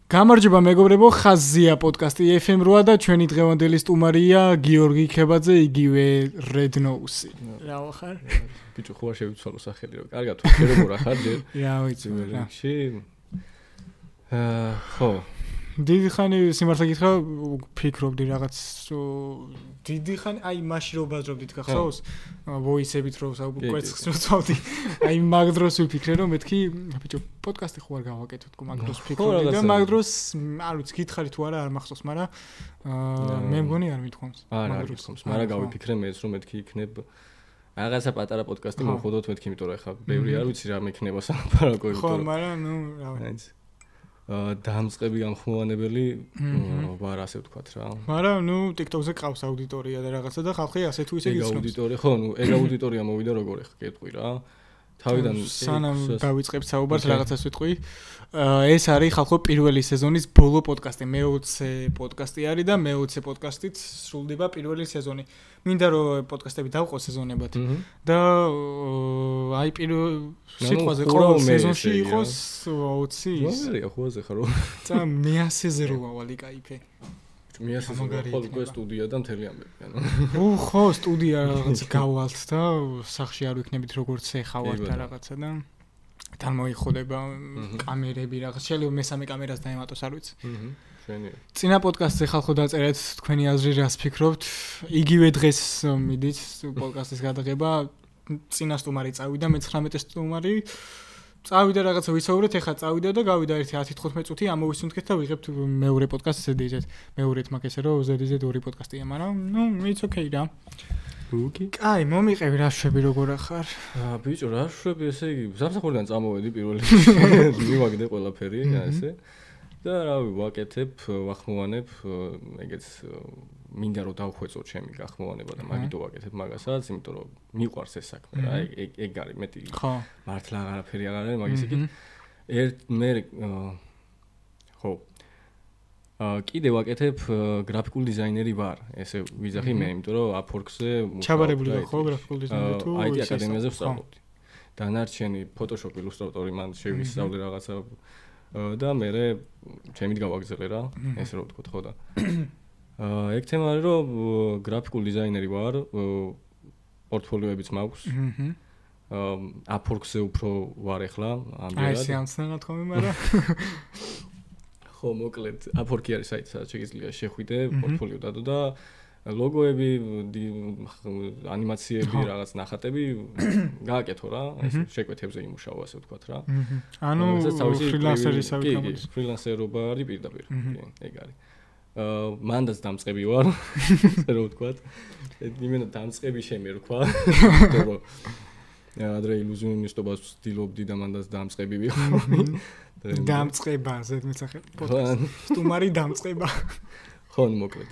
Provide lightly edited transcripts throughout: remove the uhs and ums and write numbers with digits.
გამარჯობა მეგობრებო, ხაზია პოდკასტი FM8 და ჩვენი დღევანდელი სტუმარია გიორგი ქებაძე, იგივე Red Nose. რა ვახარ? ბიჭო, ხო არ შევიცვალო სახელი რომ. კარგად, თუ როგორ ახარ ჯერ? რა ვიცი, რა. ხო. დიდი ხანი სიმართლე გითხრა, ფიქრობდი რაღაც დიდი ხანი, აი მაშინ რო ბაზრობდით გახსოვს? ვოისებით რო კვერცხს რო წავდი. აი მაგ დროს ვიფიქრე რომ მეთქი, ბიჭო, პოდკასტი ხო არ გავაკეთოთ, მაგ დროს ფიქრობდი და მაგ დროს არ ვიცი, გითხარი თუ არა, არ მახსოვს, მაგრამ მე მგონი არ მithქვამს. არ მithქვამს, მაგრამ გავიფიქრე მეც რომ მეთქი იქნებ რაღაცა პატარა პოდკასტი მოხდოთ მეთქი, იმიტომ რომ ეხლა ბევრი არ ვიცი რა მექნება სალაპარაკო, ხო, მაგრამ ნუ რა ვიცი. დამწყები გამხმოვანებელი ვარ ასე ვთქვათ რა. მაგრამ ნუ TikTok-ზე ყავს აუდიტორია და რაღაცა და ხალხი ასე თუ ისე იცნობს. აუდიტორია, ხო, ნუ ეგ აუდიტორია მოვიდა როგორ ეხა გეტყვი რა. თავიდან სანამ დავიწყებთ საუბარს რაღაცას ვიტყვი. ეს არის ხალხო პირველი სეზონის ბოლო პოდკასტი. მე-20 პოდკასტი არის და მე-20 პოდკასტით სრულდება პირველი სეზონი. მინდა რომ პოდკასტები დავყო სეზონებად. და აი პირველ სიტყვაზე ყოველ სეზონში იყოს 20. ნომერია ხოაზე ხარო. და მე-100-ზე რო ვავალ იკაიფე. მე-100-ზე ხო უკვე სტუდია და მთელი ამბები, ანუ. ხო, სტუდია რაღაც გავალთ და სახში არ ვიქნებით როგორც ეხა ვარ და რაღაცა და თან მოიხდება კამერები რაღაც. შეიძლება მესამე კამერას დაემატოს, არ ვიცი. შენია. წინა პოდკასტზე ხალხო დაწერეთ თქვენი აზრი რას ფიქრობთ. იგივე დღეს მიდით პოდკასტის გადაღება. წინა სტუმარი წავიდა, მე-19 სტუმარი წავიდა რაღაცა ვისაუბრეთ, ეხლა წავიდა და გავიდა ერთი 10-15 წუთი ამოვისუნთქეთ და ვიღებთ მეორე პოდკასტს ზედიზედ. მეორეთ მაგ ესე რომ ზედიზედ ორი პოდკასტია, მაგრამ ნუ it's okay რა. უკი. კაი, მომიყევი რა შვები როგორ ახარ? ბიჭო, რა შვები, ესე იგი, სამსახურიდან წამოვედი პირველ მივაგდე ყველაფერი, ასე. და რავი, ვაკეთებ, ვახმოვანებ, ეგეც მინდა რომ დავხვეწო ჩემი გახმოვანება და მაგითო ვაკეთებ მაგასაც, იმიტომ რომ მიყვარს ეს საქმე რა, ეგ არის მეტი. ხო. მართლა აღარაფერი აღარ არის მაგის იქით. მე ხო. კიდე ვაკეთებ გრაფიკულ დიზაინერი ვარ, ესე ვიძახი მე, იმიტომ რომ Upwork-ზე ჩაბარებული ვარ ხო გრაფიკულ დიზაინერი თუ IT აკადემიაზე ვსწავლობდი. დანარჩენი Photoshop, Illustrator-ი მან შევისწავლე რაღაცა და მე ჩემით გავაგზავნე რა, ესე რომ ვთქვათ ხო და ეგ თემა არის რომ გრაფიკულ დიზაინერი ვარ, პორტფოლიოებიც მაქვს. Upwork-ზე უფრო ვარ ახლა ამბერად. აი სეანსნა თქომი, მაგრამ ხო, მოკლედ, Upwork-ი არის საიტი, სადაც შეგიძლია შეხვიდე, პორტფოლიო დადო და ლოგოები, ანიმაციები, რაღაც ნახატები გააკეთო რა, ეს შეკვეთებზე იმუშაო, ასე ვთქვათ რა. ანუ ფრილანსერისავით გამოდის. ფრილანსერობა არის პირდაპირ, ეგ არის. მანდაც დამწყები ვარ, ასე რომ ვთქვათ. იმენა დამწყები შემერქვა, იმიტომ რომ ადრე ილუზიონისტობას ვცდილობდი და მანდაც დამწყები ვიყავი. დამწყება, ზედმეტსახე. სტუმარი დამწყება. ხო, მოკლედ.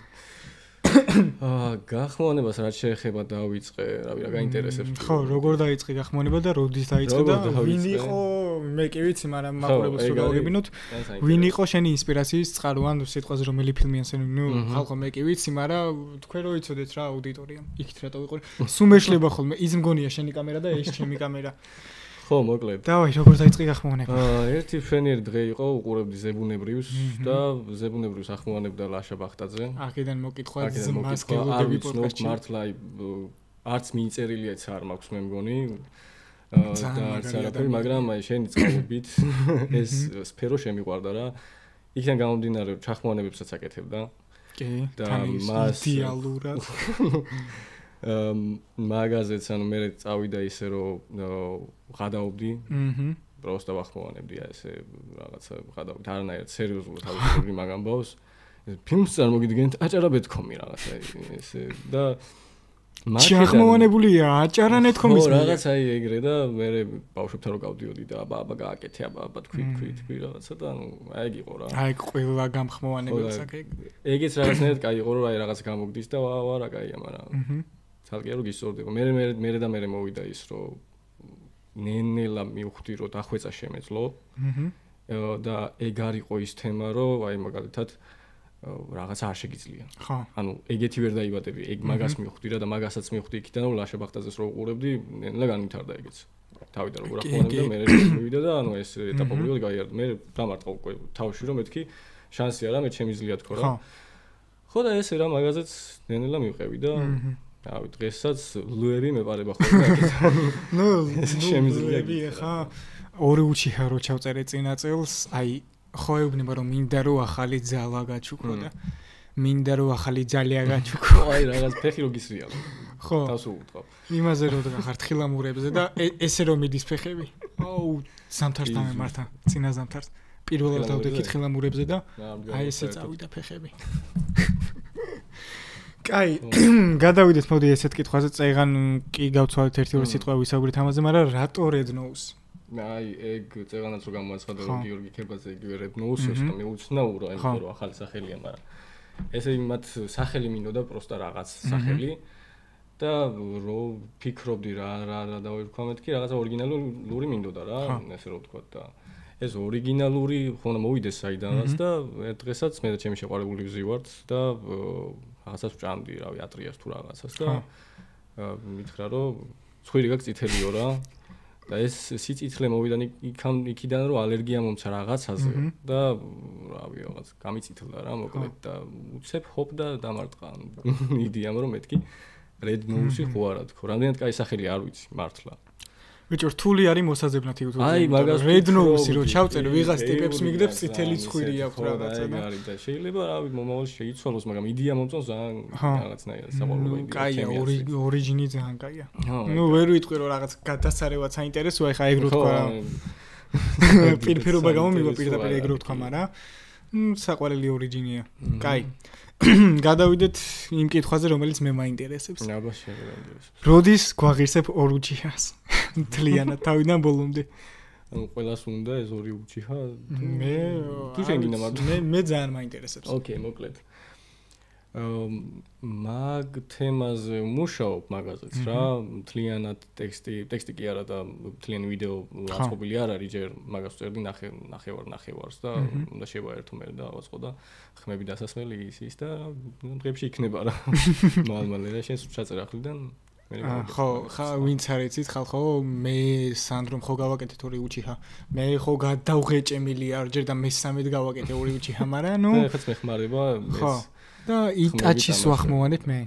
გახმოვანებას რაც შეეხება დავიწყე, რავი რა გაინტერესებს. ხო, როგორ დაიწყე გახმოვანება და როდის დაიწყე და ვინ იყო, მე კი ვიცი, მაგრამ მაყურებელს რო გავგებინოთ, ვინ იყო შენი ინსპირაციის წყარო, ან სიტყვაზე რომელი ფილმი ან ნუ ხალხო მე კი ვიცი, მაგრამ თქვენ რო იცოდეთ რა აუდიტორია. იქით რატო ვიყური? სულ მეშლება ხოლმე, ის მგონია შენი კამერა და ეს ჩემი კამერა. ხო, მოკლედ. დავაი, როგორ დაიწყე გახმოვანება? ერთი მშვენიერი დღე იყო, უყურებდი ზებუნებრივს და ზებუნებრივს ახმოვანებდა ლაშა ბახტაძე. აქედან მოკითხვა ზმას გეუბნები პოდკასტში. მართლა არც მიწერილიაც არ მაქვს მე მგონი. და არც არაფერი, მაგრამ აი შენი წყალობით ეს სფერო შემიყვარდა რა. იქიდან გამომდინარე რომ ჩახმოვანებებსაც აკეთებდა. კი, და მას იდეალურად მაგაზეც ანუ მე წავიდა ისე რომ ღადაობდი. პროსტა ვახმოვანებდი ესე რაღაცა ღადაობდი. არანაირად სერიოზულად ავიღებდი მაგ ამბავს. ფილმს წარმოგიდგენთ აჭარაბეთქომი რაღაცა ესე და ჩახმოვანებულია აჭარანეთქომის მიღება. რაღაც აი ეგრე და მე ბავშვებთან რო გავდიოდი და აბა გააკეთე, აბა თქვი რაღაცა და ანუ აი ეგ იყო რა. აი ყველა გამხმოვანებელს აქ ეგ. ეგეც რაღაცნაირად კაი იყო რომ აი რაღაც გამოგდის და ვა რა კაია, მაგრამ ცალკე რო გისწორდება. მე და მე მოვიდა ის რომ ნენელა მივხვდი რომ დახვეწა შემეძლო. და ეგ არისო ის თემა რომ აი მაგალითად რაღაცა არ შეგიძლია. ხო. ანუ ეგეთი ვერ დაიბადები, ეგ მაგას მივხვდი რა და მაგასაც მივხვდი იქიდან რომ ლაშა ბახტაძეს რო უყურებდი, ნელა განვითარდა ეგეც. თავიდან როგორ ახმოვანებდა მე მივიდა და ანუ ეს ეტაპობრივად გაიარდა მე დამარტყა უკვე თავში რომ მეთქი შანსი არა მე ჩემი ძლია თქო რა ხო და ესე რა მაგაზეც ნენელა მივყევი და რავი დღესაც ლუები მეპარება ხოლმე ნუ შემიძლია ხა ორი უჩიჰა რო ჩავწერე წინა წელს აი ხო ეუბნება რომ მინდა რომ ახალი ძალა გაჩუქო და მინდა რომ ახალი ძალია გაჩუქო აი რაღაც ფეხი რო გისრია ხო თავს უვთხოვ იმაზე რომ ხარ თხილამურებზე და ესე რომ მიდის ფეხები აუ ზამთარს დამემართა წინა ზამთარს პირველად დავდექი თხილამურებზე და აი ესე წავიდა ფეხები კაი გადავიდეთ მოდი ესეთ კითხვაზე წეგან კი გავცვალეთ ერთი-ორი სიტყვა ვისაუბრეთ ამაზე მაგრამ რატო რედნოუს აი ეგ წეგანაც რო გამოაცხადა რომ გიორგი ქებაძე იგივე რედნოუს ეს და მეუცნაურო იმიტომ რომ ახალი სახელია მაგრამ ესე იმათ სახელი მინდოდა პროსტა რაღაც სახელი და რო ფიქრობდი რა დავირქვა მეთქი რაღაცა ორიგინალური მინდოდა რა ესე რო ვთქვა და ეს ორიგინალური ხონა მოვიდეს საიდანაც და ერთ დღესაც მე და ჩემი შეყვარებული ვზივართ და რაღაცას ვჭამდი რავი ატრიას თუ რაღაცას და მითხრა რომ ცხვირი გაქვს წითელიო რა და ეს სიწითლე მოვიდა იქიდან რომ ალერგია მომცა რაღაცაზე და რავი რაღაც გამიწითლდა რა მოკლედ და უცებ ჰოპ და დამარტყა იდეამ რომ მეთქი რედნოუსი ხო არა თქო რამდენად კაი სახელი არ ვიცი მართლა ბიჭო რთული არის მოსაძებნად იგივე აი მაგას რედნოუსი რო ჩავწერე ვიღას ტიპებს მიგდებს წითელი ცხვირი აქვს რაღაცა და არის და შეიძლება რავი მომავალში შეიცვალოს მაგრამ იდეა მომწონს რაღაცნაირად საყოველთაო იდეა კაია ორიჯინი ძალიან კაია ნუ ვერ ვიტყვი რომ რაღაც გადასარევად საინტერესოა ეხა ეგ რო თქვა პირფერობა გამომიგვა პირდაპირ ეგ რო თქვა მაგრამ საყვარელი ორიჯინია კაი გადავიდეთ იმ კითხვაზე რომელიც მე მაინტერესებს აბა შეგვიძლია როდის გვაღირსებ ორ უჩიჰას მთლიანად თავიდან ბოლომდე ანუ ყველას უნდა ეს ორი უჩიჰა მე თუ შეგინდა მაგრამ მე ძალიან მაინტერესებს ოკეი მოკლედ მაგ თემაზე მუშაობ მაგაზეც რა მთლიანად ტექსტი კი არა და მთლიანი ვიდეო აწყობილი არ არის ჯერ მაგას წერდი ნახევარს და უნდა შევაერთო მე და ავაწყო და ხმები დასასმელი ის და დღეებში იქნება რა მალე რა შენს ჩაწერა ახლიდან ხო ხა ვინც არ იცით ხალხო მე სანდრომ ხო გავაკეთეთ ორი უჩიჰა მე ხო გადავღეჭემილი არ ჯერ და მესამედ გავაკეთე ორი უჩიჰა მაგრამ ნუ ეხაც მეხმარება ხო და იტაჩის ვახმოვანებ მე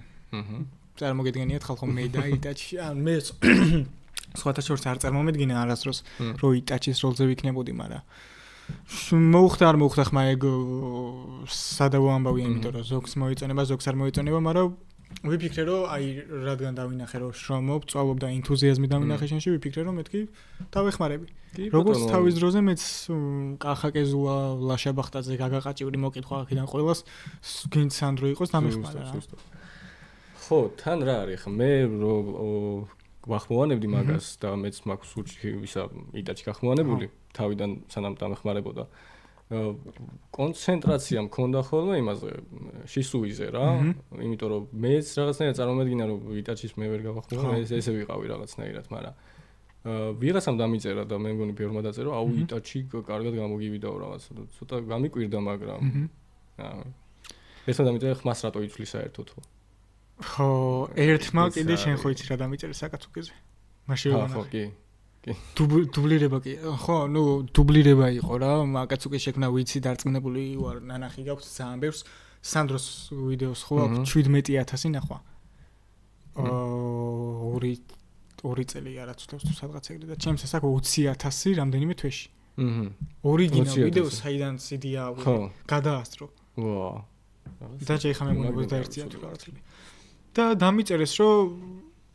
წარმოგედგენიათ ხალხო მე და იტაჩი ან მე სხვათა შორის არ წარმომედგინე არასდროს რომ იტაჩის როლზე ვიქნებოდი მაგრამ მოუხდა არ მოუხდა ხმა ეგ სადავო ამბავია იმიტომ რომ ზოგს მოიწონება ზოგს არ მოიწონება მაგრამ ვიფიქრე რომ აი რადგან დავინახე რომ შრომობ წვალობ და ენთუზიაზმი დავინახე შენში ვიფიქრე რომ მეთქი დავეხმარები როგორც თავის დროზე მეც კახაკეზულა ლაშაბახტაძე გაგაყაჭიური მოკითხვა აქედან ყოველას გინც სანდრო იყოს დამეხმარა ხო თან რა არის ხა მე რომ ვახმოვანებდი მაგას და მეც მაქვს სურჭი ვისა იტაჩი გახმოვანებული თავიდან სანამ დამეხმარებოდა კონცენტრაცია მქონდა ხოლმე იმაზე შისუიზე რა იმიტომ რომ მეც რაღაცნაირად წარმომედგინა რომ იტაჩის მე ვერ გავახმოვან ესე ვიყავი რაღაცნაირად მაგრამ ვიღაცამ დამიწერა და მე მგონი ბევრმა დაწერა აუ იტაჩი კარგად გამოგივიდაო რაღაც ცოტა გამიკვირდა მაგრამ ესა დამიწერა ხმას რატო იცვლის საერთოდ ხო ერთმა კიდე შენ ხო იცი რა დამიწერე საკაცუკეზე მაშინ ხო კი დუბლირება კი ხო ნუ დუბლირება იყო რა აკაცუკე შექმნა ვიცი დარწმუნებული ვარ ნანახი გაქვს ძალიან ბევრს სანდროს ვიდეოს ხო აქვს 17000 ნახვა ორი წელი არაცვლებს თუ სადღაც ეგრე და ჩემს ეს აქვს 20000 რამდენიმე თვეში ორიგინალ ვიდეო საიდან CD-ა გადაასწრო ვა და შეიძლება მე მგონი დაერწია თუ რაღაცები და დამიწერეს რომ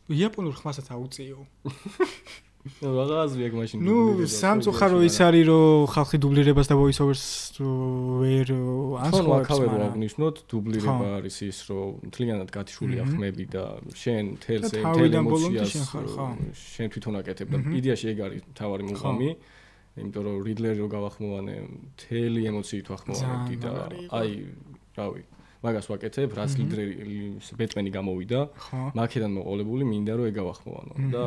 იაპონურ ხმასაც აუწიო რაღაცა ეგ მაშინ ნუ სამწუხარო ის არის რომ ხალხი დუბლირებას და voice-overs ვერ ანსხვავებს მაგრამ აღნიშნოთ დუბლირება არის ის რომ მთლიანად გათიშულია ხმები და შენ თელს ემოციას შენ თვითონ აკეთებ და იდეაში ეგ არის თავარი მუღამი იმიტომ რომ რიდლერი რო გავახმოვანე მთელი ემოციით ვახმოვანებდი და აი რავი მაგას ვაკეთებ რაც ბეტმენი გამოვიდა მაქედან მოყოლებული მინდა რომ ეგავახმოვანო და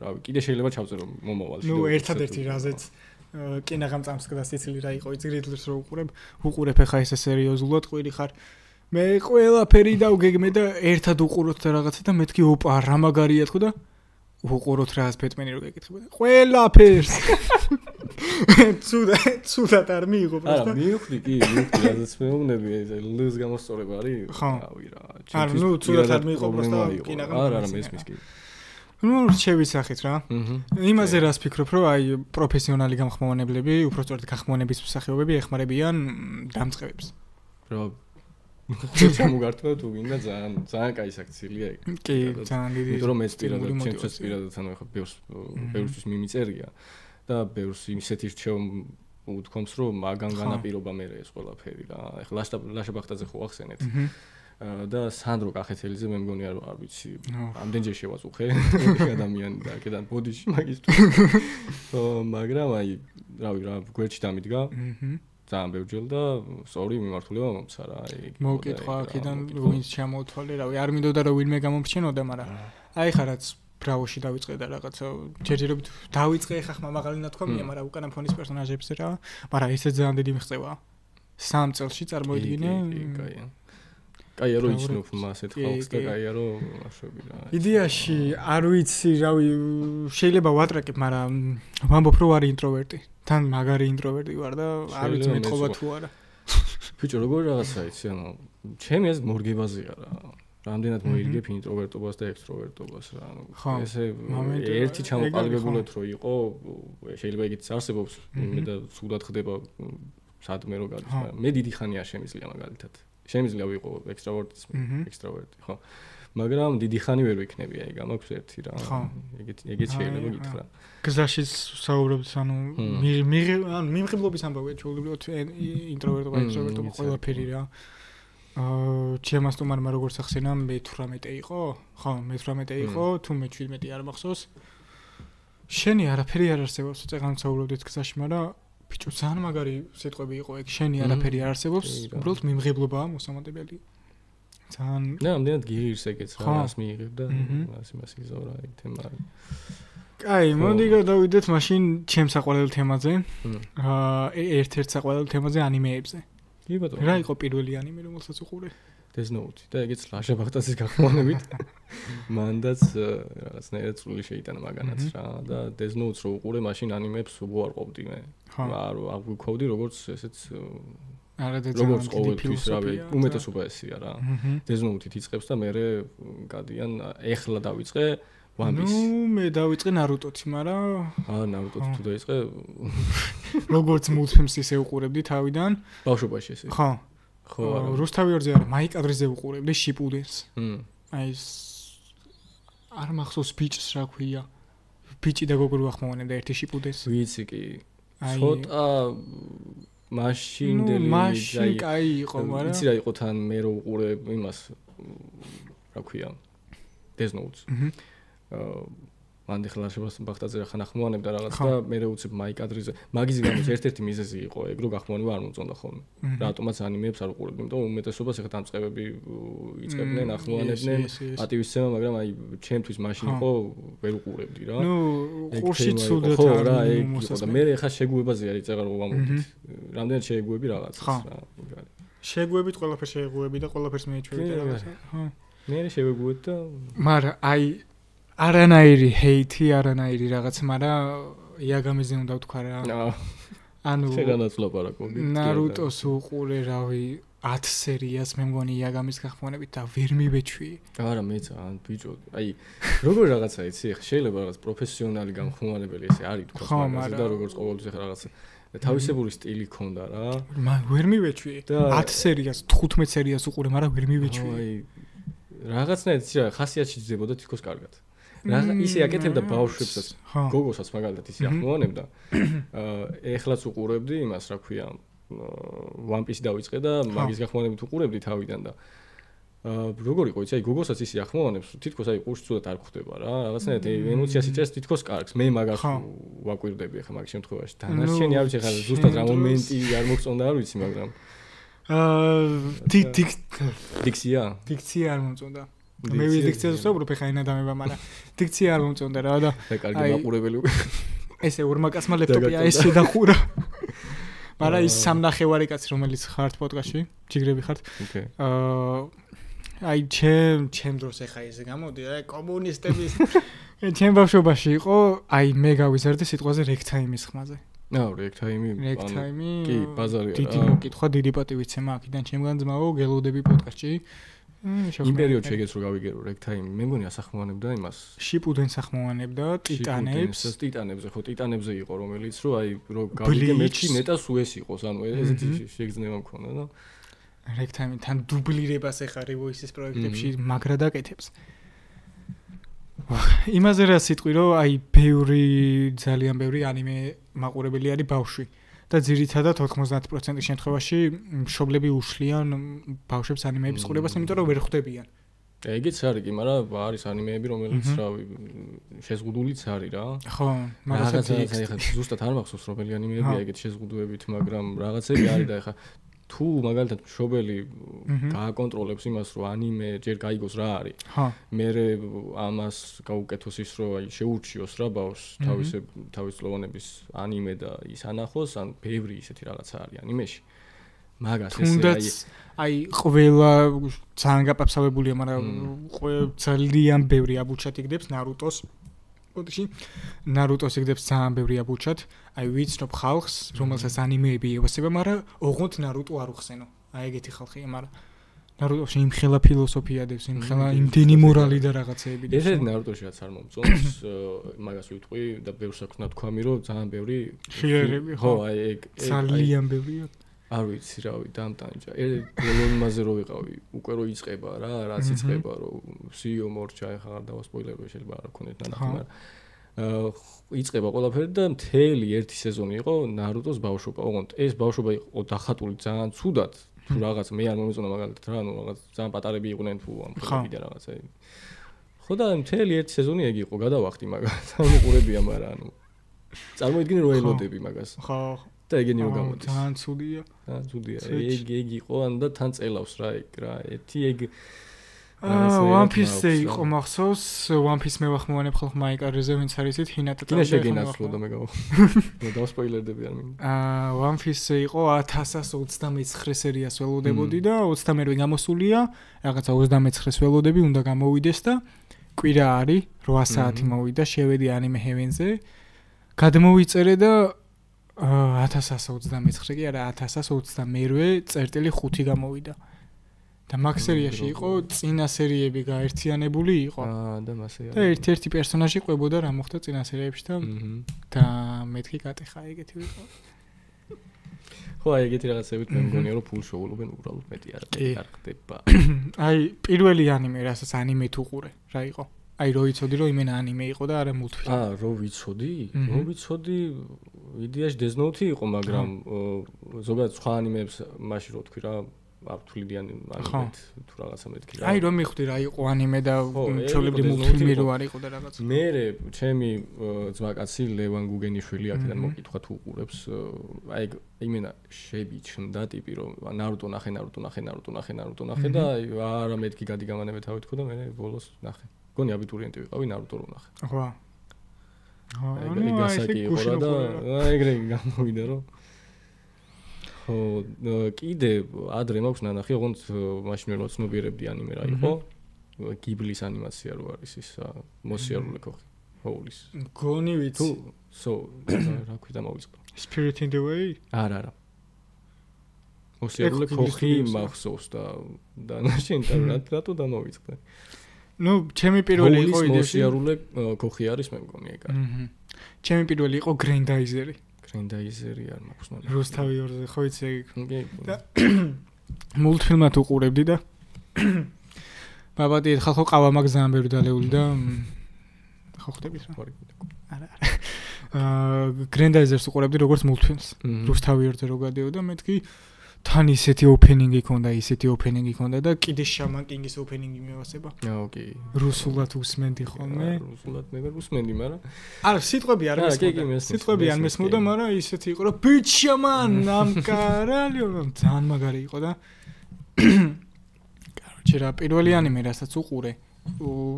რავი კიდე შეიძლება ჩავწერო მომავალში ნუ ერთადერთი რაზეც კინაღამ წამსკდა სიცილი რა იყო იცი რიდლერს რო უყურებ ახლა ესე სერიოზულად ყვირი ხარ მე ყველაფერი დავგეგმე და ერთად უყუროთ და რაღაცა და მეთქი ოპა რა მაგარია თქო და უყუროთ რაღაც ბეტმენი რო გეკითხებოდა. ყველაფერს. ცუდად არ მიიღო პროსტა. არა, მივხვდი კი, რადგან მეუბნები ეს ლს გამოსწორება არის. რავი რა. არა, ნუ ცუდად არ მიიღო პროსტა კინაღამ. არა, მესმის კი. ნუ შევისახით რა. იმაზე რას ფიქრობ, რომ აი პროფესიონალი გამხმოვანებლები, უბრალოდ გახმოვანების მსახიობები ეხმარებიან დამწყებებს. რა შემოგართვა თუ გინდა ძალიან კაი საქციელია ეგ. კი, ძალიან დიდი. იმიტომ რომ ეს პირადად ჩემთვის პირადად ანუ ხო ბევრს მიმიწერია და ბევრს ისეთი რჩევ უთქვამს რომ მაგან განაპირობა მე ეს ყველაფერი რა. ეხლა ლაშა ბახტაძე ხო ახსენეთ. და სანდრო კახეთელიძე მე მგონი არ ვიცი ამდენჯერ შევაწუხე ადამიანი და აქედან ბოდიში მაგისტრო. მაგრამ აი რავი რა გვერდში დამიდგა. ძალიან ბევრჯერ და სწორი მიმართულება მომცა რა აი მოკითხა აქედან ვინც ჩამოთვალე რავი არ მინდოდა რომ ვინმე გამომრჩენოდა მაგრამ აი ხა რაც ბრავოში დავიწყე და რაღაცა ჯერჯერობით დავიწყე ხა ხმა მაღალი ნათქვამია მაგრამ უკანა ფონის პერსონაჟებს რა მაგრამ ესე ძალიან დიდი მიღწევა 3 წელში წარმოიდგინე კაია რო იცნობ მასეთ ხალხს და კაია რო აშვები რა იდეაში არ ვიცი რავი შეიძლება ვატრაკებ მაგრამ ვამბობ რომ არის ინტროვერტი თან მაგარი ინტროვერტი ვარ და არ ვიცი მეტყობა თუ არა ბიჭო როგორ რაღაცა იცი ანუ ჩემი ეს მორგებაზეა რა რამდენად მოირგებ ინტროვერტობას და ექსტროვერტობას რა ანუ ესე ერთი ჩამოყალიბებულად რო იყო შეიძლება იგიც არსებობს მე და სულად ხდება სადმე რო გადის მაგრამ მე დიდი ხანია შემიძლია მაგალითად შემიძლია ვიყო ექსტროვერტი ხო მაგრამ დიდი ხანი ვერ ვიქნები აი გამაქვს ერთი რა ეგეც შეიძლება გითხრა გზაში საუბრობთ ანუ მიმღებლობის ამბავია ჩვეულებრივად ინტროვერტობა ექსტროვერტობა ყველაფერი რა ჩემს თუმარმა როგორც ახსენა მე-18 იყო ხო მე-18 იყო თუ მე-17 არ მახსოვს შენი არაფერი არ არსებობს წეგან საუბრობდით გზაში მაგრამ ბიჭო ძალიან მაგარი სიტყვები იყო ეგ შენი არაფერი არ არსებობს უბრალოდ მიმღებლობაა მოსამართებელი ძალიან და ამდენად გიღირს ეგეც რა რას მიიღებ და მას იზავ რა ეგ თემა კაი მოდი გადავიდეთ მაშინ ჩემს საყვარელ თემაზე ერთ-ერთ საყვარელ თემაზე ანიმეებზე კი ბატონო რა იყო პირველი ანიმე რომელსაც უყურე Death Note და ეგეც ლაშა ბახტაძის გახმოვანებით მანდაც რაღაცნაირად წული შეიტანა მაგანაც რა და Death Note-ს რო უყურე მაშინ ანიმეებს უარყოფდი მე არ ვიქოვდი როგორც ესეც როგორც ყოველთვის რავი უმეტესობა ესია რა Death Note-ით იწყებს და მე გადიან ეხლა დავიწყე One Piece ნუ მე დავიწყე Naruto-ით მაგრამ Naruto-ით თუ დაიწყე როგორც მულტფილმს ისე უყურებდი თავიდან ბავშვობაში ესე ხო ხო რუსთავიორზე არა მაიკადრიზე უყურებდი შიპუდენს აი არ მახსოვს ბიჭს რა ქვია ბიჭი და გოგო ვახმოვანებდა ერთი შიპუდენს ვიცი კი ცოტა მაშინდელი მაშინ კაი იყო მაგრამ ვიცი რა იყო თან მე რო უყურე იმას რა ქვია Death Note მანდი ხლაშებას ბახტაძე ხან ახმოვანებდა რაღაც და მე უცებ მაიკადრიზე მაგიზი გამოს ერთ-ერთი მიზეზი იყო ეგ რო გახმოვანება არ მომწონდა ხოლმე რატომაც ანიმეებს არ უყურებდი იმიტომ უმეტესობას ეხა დამწყებები იწყებდნენ ახმოვანებდნენ პატივისცემა მაგრამ აი ჩემთვის მაშინ იყო ვერ უყურებდი რა ნუ ყურში ცუდად რა ეგ იყო და მე ეხა შეგუებაზე არის წეგარ ვამოვდით რამდენად შეგუები რაღაცას რა შეგუებით ყველაფერს შეგუები და ყველაფერს მეჩვევდი რაღაცა ხო მე შეგუებდი და მაგრამ აი არანაირი ჰეითი, არანაირი რაღაც, მაგრამ იაგამიზე უნდა ვთქვა რა. ანუ შეგანაც ლაპარაკობდი. Naruto-s უყურე რავი 10 სერიას მე მგონი იაგამის გახმოვანებით და ვერ მივეჩვი. არა მეც ან ბიჭო, აი როგორ რაღაცა იცი, ხა შეიძლება რაღაც პროფესიონალი გამხმოვანებელი ესე არის თქვა მაგაზე და როგორც ყოველთვის ხა რაღაც თავისებური სტილი ქონდა რა. მან ვერ მივეჩვი. 10 სერიას, 15 სერიას უყურე, მაგრამ ვერ მივეჩვი. აი რაღაცნაირად იცი რა, ხასიათში ძებოდა თითქოს კარგად. ისე აკეთებდა ბავშვებსაც, გოგოსაც მაგალითად ისე ახმოვანებდა. ეხლაც უყურებდი იმას, რა ქვია, One Piece დავიწყე და მაგის გახმოვანებით უყურებდი თავიდან და როგორ იყო იცი, აი გოგოსაც ისე ახმოვანებს, თითქოს აი ყურში ცუდად არ ხვდება რა. რაღაცნაირად ემოციას იჭერს თითქოს კარგს. მე მაგას ვაკვირდები ახლა მაგ შემთხვევაში. დანარჩენი არ ვიცი ხა ზუსტად რა მომენტი არ მოგწონდა არ ვიცი, მაგრამ დიქცია არ მომწონდა. მე ვიდიქციაზე ვსაუბრობ ხა ენადამება, მაგრამ დიქცია არ მომწონდა რა და კარგი მაყურებელი უკვე. ესე ორმაკაცმა ლეპტოპია ესე დახურა. მაგრამ ის სამნახევარი კაცი რომელიც ხართ პოდკასტში, ჯიგრები ხართ. აი ჩემ დროს ეხა ესე გამოდი, აი კომუნისტების ჩემ ბავშვობაში იყო, აი მე გავიზარდე სიტყვაზე რეგთაიმის ხმაზე. რეგთაიმი. კი, ბაზარია რა. დიდი მოკითხვა, დიდი პატივიცემა აქედან ჩემგან ძმაო გელოდები პოდკასტში. იმ პერიოდში ეგეც რო გავიგერო რეგთაიმი, მე მგონი ასახმოვანებდა იმას. შიპუდენს ახმოვანებდა ტიტანებზე, ხო ტიტანებზე იყო რომელიც რო აი რო გავიგე მეჩი ნეტას უეს იყოს, ანუ ესეთი შეგრძნება მქონდა და რეგთაიმი თან დუბლირებას ეხარი voice-ის პროექტებში მაგრა დაკეთებს. იმაზე რა სიტყვი რომ აი ძალიან ბევრი ანიმე მაყურებელი არის ბავშვი და ძირითადად 90% შემთხვევაში მშობლები უშლიან ბავშვებს ანიმეების ყურებას, იმიტომ რომ ვერ ხვდებიან. ეგეც არის კი, მაგრამ არის ანიმეები რომელიც რავი შეზღუდულიც არის რა. ხო, რაღაცა ეხლა ზუსტად არ მახსოვს რომელი ანიმეებია ეგეთ შეზღუდვებით, მაგრამ რაღაცები არის და ეხლა თუ მაგალითად მშობელი გააკონტროლებს იმას, რომ ანიმე ჯერ გაიგოს რა არის. მე ამას გაუკეთოს ის, რომ აი შეურჩიოს რა ბავშვს თავისუფლების ანიმე და ის ანახოს, ან ბევრი ისეთი რაღაცა არის ანიმეში. მაგას ეს აი ყველა ძალიან გაპაფსავებულია, მაგრამ ძალიან ბევრი აბუჩად იგდებს ნარუტოს. ნარუტოს იგდებს ძალიან ბევრი აბუჩად. აი ვიცნობ ხალხს, რომელსაც ანიმეები ევასება, მაგრამ ოღონდ ნარუტო არ უხსენო. აი ეგეთი ხალხია, მაგრამ ნარუტოში იმხელა ფილოსოფია დევს, იმხელა იმდენი მორალი და რაღაცეები დევს. ესეთ ნარუტოში რაც არ მომწონს, მაგას ვიტყვი და ბევრს აქვს ნათქვამი, რომ ძალიან ბევრი ხილერები ხო, აი ეგ ძალიან ბევრია. არ ვიცი რავი, დამტანჯა. ბოლომაზე რო ვიყავი, უკვე რო იწყება რა, რაც იწყება, რომ CEO მორჩა, ეხლა არ დავასპოილერებ, შეიძლება არ გქონდეთ ნანახი, მაგრამ იწყება ყველაფერი და მთელი ერთი სეზონი იყო ნარუტოს ბავშვობა. ოღონდ ეს ბავშვობა იყო დახატული ძალიან ცუდად, თუ რაღაც მე არ მომეწონა მაგალითად რა, ანუ რაღაც ძალიან პატარები იყვნენ თუ ამ ხალხი და რაღაცა. ხო და მთელი ერთი სეზონი ეგ იყო, გადავახტი მაგას. ანუ ყურებია, მაგრამ ანუ წარმოიდგინე რომ ელოდები მაგას. ხო. და ეგენი რო გამოდის. ძალიან ცუდია. ძალიან ცუდია. ეგ იყო ან და თან წელავს რა ეგ რა. ერთი ეგ One Piece-ზე იყო მახსოვს, One Piece მე ვახმოვანებ ხალხ მაიკარიზე, ვინც არის ით ჰინატა და შეგენაცვლო და მე დავსპოილერდები არ მინდა. One Piece-ზე იყო 1129 სერიას ველოდებოდი და 22 გამოსულია, რაღაცა 29-ს ველოდები უნდა გამოვიდეს და კვირა არის 8 საათი მოვიდა, შევედი Anime Heaven-ზე. გადმოვიწერე და 1129 კი არა 1128.5 გამოვიდა. და მაგ სერიაში იყო წინა სერიები გაერთიანებული იყო. და მასე. და ერთ-ერთი პერსონაჟი ყვებოდა რა მოხდა წინა სერიებში და მეთქი კატეხა ეგეთი ვიყო. ხო, აი ეგეთი რაღაცებით მე მგონია რომ ფულ შოულობენ უბრალოდ მეტი არ ხდება. აი პირველი ანიმე, რასაც ანიმე თუ ყურე, რა იყო? აი რო იცოდი რომ იმენა ანიმე იყო და არა მულტფილმი. რო ვიცოდი? რო ვიცოდი იდეაში Death Note იყო, მაგრამ ზოგადად სხვა ანიმეებს მაშინ რო თქვი რა აბთვლიდი ანიმეთ თუ რაღაცა მეთქი რა. აი რომ მიხვდი რა იყო ანიმე და ჩვეულებრივი მულტფილმი რო არ იყო და რაღაც. მე ჩემი ძმაკაცი ლევან გუგენიშვილი აქედან მოკითხვა თუ უყურებს, აი იმენა შებიჩნდა ტიპი რომ ნარუტო ნახე და არა მეთქი გადიგამანებე თავი თქო და მე ბოლოს ნახე. გონი აბიტურიენტი ვიყავი ნარუტო რო ნახე. ხო. აი გასაკი იყო და ეგრე გამოვიდა რომ ხო კიდე ადრე მაქვს ნანახი, ოღონდ მაშინ რო ცნობიერებდი ანიმე რა იყო. გიბლის ანიმაცია რო არის ის მოსიარულე ქოხი. ჰოულის. გონი ვიცი. რა ქვი დამოვიწყდა. Spirit in the Way? არა. მოსიარულე ქოხი მახსოვს და მაშინ რატო დამოვიწყდა. ნუ ჩემი პირველი იყო იდეა. მოსიარულე ქოხი არის მე მგონი ეგ არის. ჩემი პირველი იყო Grandizer-ი. Grandizer-ი არ მაქვს ნანა. რუსთავი ორზე ხო იცი ეგ. მულტფილმად უყურებდი და ბაბადი ხალხო ყავა მაგ ძალიან ბევრი დალეული და ხო ხდებით რა. არა. Grandizer-ს უყურებდი როგორც მულტფილმს. რუსთავი ორზე რო გადიოდა მეთქი თან ისეთი ოპენინგი ქონდა და კიდე Shaman King-ის ოპენინგი მევასება. ოკეი. რუსულად უსმენდი ხოლმე. რუსულად მე ვერ უსმენდი, მაგრამ არა, სიტყვები არ მესმოდა, მაგრამ ისეთი იყო, რომ Bitch Shaman ამ კარალიო, ძალიან მაგარი იყო და короче, რა პირველი ანიმე, რასაც უყურე,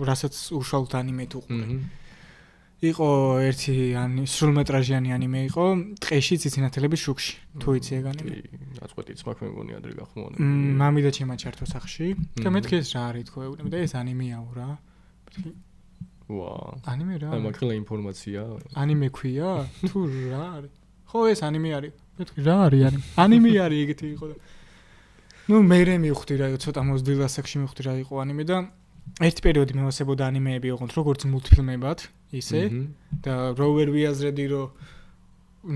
რასაც უშუალოდ ანიმე თუ უყურე. იყო ერთი სრულმეტრაჟიანი ანიმე იყო, ტყეში ციცინათელების შუქში. თუ იცი ეგ ანიმე? აწყვეტიც მაქვს მე მგონი ადრე გახმოვანე. მამი და ჩემა ჩართო სახში და მეთქი ეს რა არის თქო, და ეს ანიმეაო რა. ვა. ანიმე რა? აი მაგხელა ინფორმაცია. ანიმე ქვია? თუ რა არის? ხო ეს ანიმე არის. მეთქი რა არის ანიმე? ანიმე არის ეგეთი იყო და ნუ მე მივხვდი რა ცოტა მოზრდილ ასაკში მივხვდი რა იყო ანიმე და ერთ პერიოდი მევასებოდა ანიმეები ოღონდ როგორც მულტფილმებად ისე და რო ვერ ვიაზრედი რომ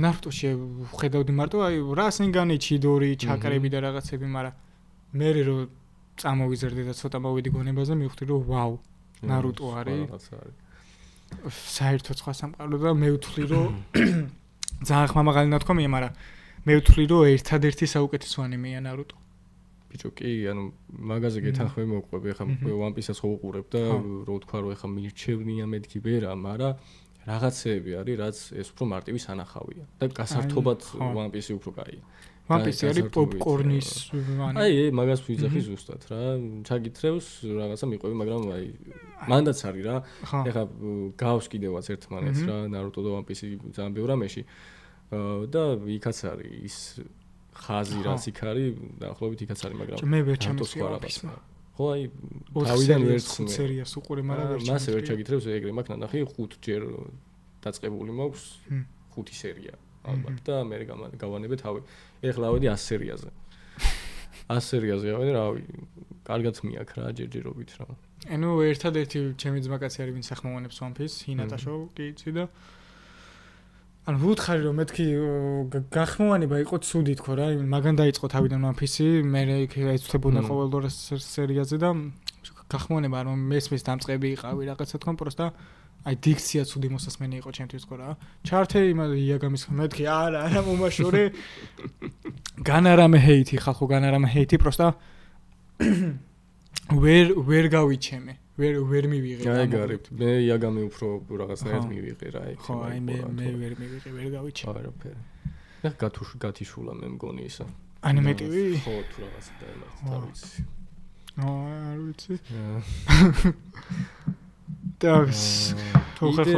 ნარუტოში ხედავდი მარტო აი რასენგანი ჩიდორი ჩაკრები და რაღაცები მაგრამ მე რო წამოვიზრდი და ცოტა მოვიდი გონებაზე მივხვდი რომ ვაუ ნარუტო არის საერთოდ სხვა სამყარო და მე ვთვლი რომ ძალიან ხმამაღალი ნათქვამია მაგრამ მე ვთვლი რომ ერთადერთი საუკეთესო ანიმეა ნარუტო ბიჭო კი ანუ მაგაზე გეთანხმები მოყვები ახლა One Piece-ს ხო უყურებ და რო ვთქვა რომ ახლა მირჩევნია მეთქი ვერა მაგრამ რაღაცეები არის რაც ეს უფრო მარტივი სანახავია და გასართობად One Piece უფრო კაია One Piece არის პოპკორნის აი მაგას ვიძახი ზუსტად რა ჩაგითრევს რაღაცა მიყვები მაგრამ აი მანდაც არის რა ეხლა გავს კიდევაც ერთმანეთს რა Naruto და One Piece ძალიან ბევრ რამეში და იქაც არის ის ხაზი რაც იქ არის დაახლოებით იქაც არის მაგრამ მე ვერ ჩამოსვი რაღაცა ხო აი თავიდან ვერც სერიას უყურე მაგრამ ვერ მასე ვერ ჩაგითრევს ეგრე მაგ ნახე 5 ჯერ დაწყებული მაქვს 5 სერია ალბათ და მე გავანებე თავი ეხლა ავედი 100 სერიაზე 100 სერიაზე ავედი რავი კარგად მიაქ რა ჯერჯერობით რა ანუ ერთადერთი ჩემი ძმაკაცი არის ვინც ახმოვანებს One Piece ჰინატაშო კი იცი და ანუ ვუთხარი რომ მეთქი გახმოვანება იყო ცუდი თქო რა მაგან დაიწყო თავიდან One Piece მე ეცვლებოდა ყოველ დრო სერიაზე და გახმოვანება რომ მესმის დამწყები იყავი რაღაცა თქო პროსტა აი დიქცია ცუდი მოსასმენი იყო ჩემთვის თქო რა ჩართე იაგამის მეთქი არა მომაშორე განარამე ჰეითი ხალხო განარამე ჰეითი პროსტა ვერ გავიჩემე ვერ მივიღე აი გარეთ მე იაგამი უფრო რაღაცნაირად მივიღე რა იქ ხო აი მე ვერ მივიღე ვერ გავიჩემე არაფერი და გათიშულა მე მგონი ისა ანიმეტივი ხო თუ რაღაცა დაემართა არ ვიცი არ ვიცი დაგს თუ ხარ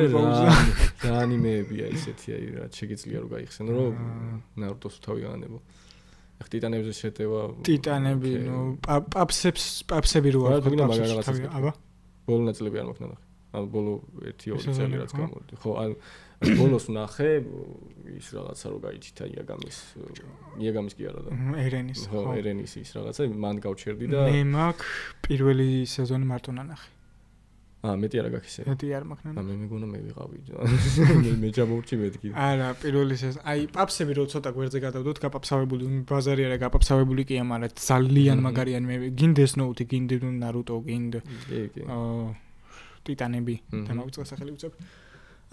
და ანიმეებია ისეთი აი რა შეგიძლია რომ გაიხსენო რომ ნარუტოს თავი გაანებო ეხ ტიტანებზე შეტევა ტიტანები ნუ პაპსები რო აქვს პაპსები აბა ბოლო ნაწილები არ მაქვს ნახე ან ბოლო 1-2 წელი რაც გამოვიდა ხო ან ბოლოს ნახე ის რაღაცა რო გაიჩითა იაგამის კი არა და ერენის ხო ერენის ის რაღაცა მან გავჩერდი და მე მაქვს პირველი სეზონი მარტო ნანახი მეტი არა გაქვს ისე მეტი არ მაქვს ნანახი მე მეგონა მე ვიყავი მე ჯამოვჭი მეთქი არა პირველი სეზონი აი პაპსები რო ცოტა გვერდზე გადავდოთ გაპაპსავებული ბაზარი არა გაპაპსავებული კი მაგრამ ძალიან მაგარიანი მე გინდეს ნოუთი გინდე ნარუტო გინდე კი ტიტანები და მოვიწყე სახელი უწებ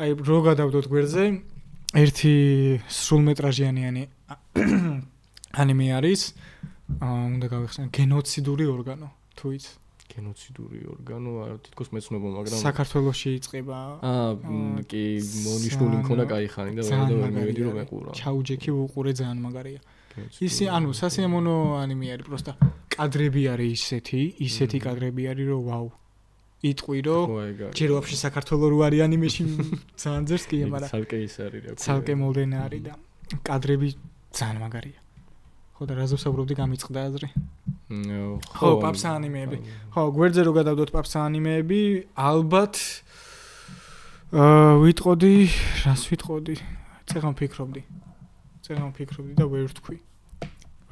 აი რო გადავდოთ გვერდზე ერთი სრულმეტრაჟიანი ანიმე არის უნდა გავიხსენო გენოციდური ორგანო თუ იც გენოციდური ორგანო თითქოს მეცნობა მაგრამ საქართველოში იწყება კი მონიშნული მქონდა კაი ხანი და ვერ მივედი რომ ეყურა ჩაუჯექი უყურე ძალიან მაგარია ისი ანუ სასიამოვნო ანიმე არის პროსტა კადრები არის ისეთი კადრები არის რომ ვაუ იტყვი რომ ჯერ ვაფშე საქართველოს რო არის ანიმეში ძალიან ძერს კი მაგრამ ცალკე ის არის რა ცალკე მოლდენა არის და კადრები ძალიან მაგარია ხო და რაზე ვსაუბრობდი გამიწყდა აზრი ხო პაპსა ანიმეები ხო გვერდზე რო გადავდოთ პაპსა ანიმეები ალბათ ვიტყოდი რას ვიტყოდი წეგან ფიქრობდი და ვერ ვთქვი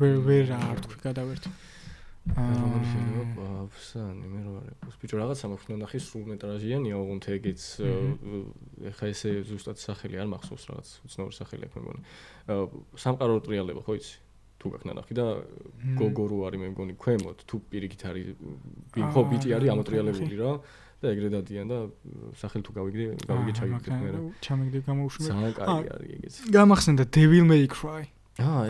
ვერ არ ვთქვი გადავერთო რომელი შეიძლება პაპსა ანიმე რო არის ბიჭო რაღაცა მაქვს ნახე სრულმეტრაჟიანია ოღონდ ეგეც ეხა ესე ზუსტად სახელი არ მახსოვს რაღაც უცნაური სახელი აქვს მე მგონი სამყარო ტრიალება ხო იცი თუ გაქვს ნახი და გოგო რო არის მე მგონი ქვემოთ თუ პირიქით არის ხო ბიჭი არის ამოტრიალებული რა და ეგრე დადიან და სახელი თუ გავიგე ჩაგიგდეთ მე რა ჩამიგდე გამოუშვი ძალიან კაი არის ეგეც გამახსენდა Devil May Cry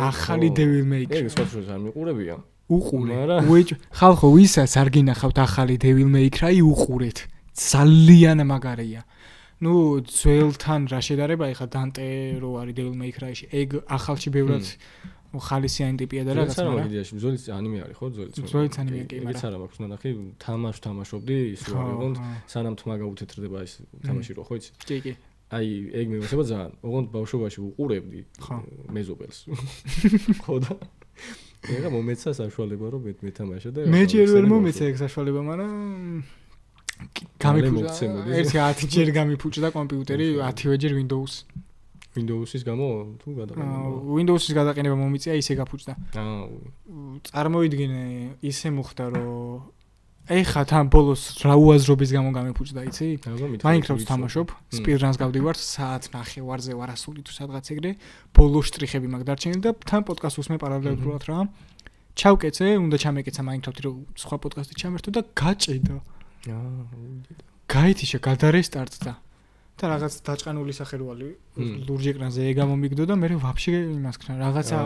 ახალი Devil May Cry ეგ სხვა დროს არ მიყურებია უყურე ხალხო ვისაც არ გინახავთ ახალი Devil May Cry უყურეთ ძალიან მაგარია ნუ ძველთან რა შედარება ეხა დანტე რო არის Devil May Cry-ში ეგ ახალში ბევრად ხალისიანი ტიპია და რაღაც მაგრამ იდეაში ძველის ანიმე არის ხო ძველის ანიმე კი მაგრამ ეგეც არა მაქვს ნახე თამაშობდი ის რო არის ოღონდ სანამ თმა გაუთეთრდება ის თამაში რო ხო იცი კი აი ეგ მევასება ძალიან ოღონდ ბავშვობაში უყურებდი მეზობელს ხო და ეგა მომეცა საშუალება რომ მეთამაშა და მე ჯერ ვერ მომეცა ეგ საშუალება მაგრამ გამიფუჭდა. ერთი 10 ჯერ გამიფუჭდა კომპიუტერი, 10-ვე ჯერ Windows-ის გამო თუ გადაყენება. Windows-ის გადაყენება მომიწია, ისე გაფუჭდა. წარმოიდგინე, ისე მოხდა, რომ ეხა თან ბოლოს რა უაზრობის გამო გამიფუჭდა, იცი? Minecraft-ს თამაშობ, speedruns გავდივარ, საათ ნახევარზე ვარასული თუ სადღაც ეგრე, ბოლო შტრიხები მაგ დარჩენილი და თან პოდკასტს უსმენ პარალელურად რა. ჩავკეცე, უნდა ჩამეკეცა Minecraft-ი, რომ სხვა პოდკასტი ჩამერთო და გაჭედა. გაითიშა, გადარესტარტდა. და რაღაც დაჭყანული სახერვალი ლურჯ ეკრანზე ეგა მომიგდო და მე ვაფშე იმას ქნა რაღაცა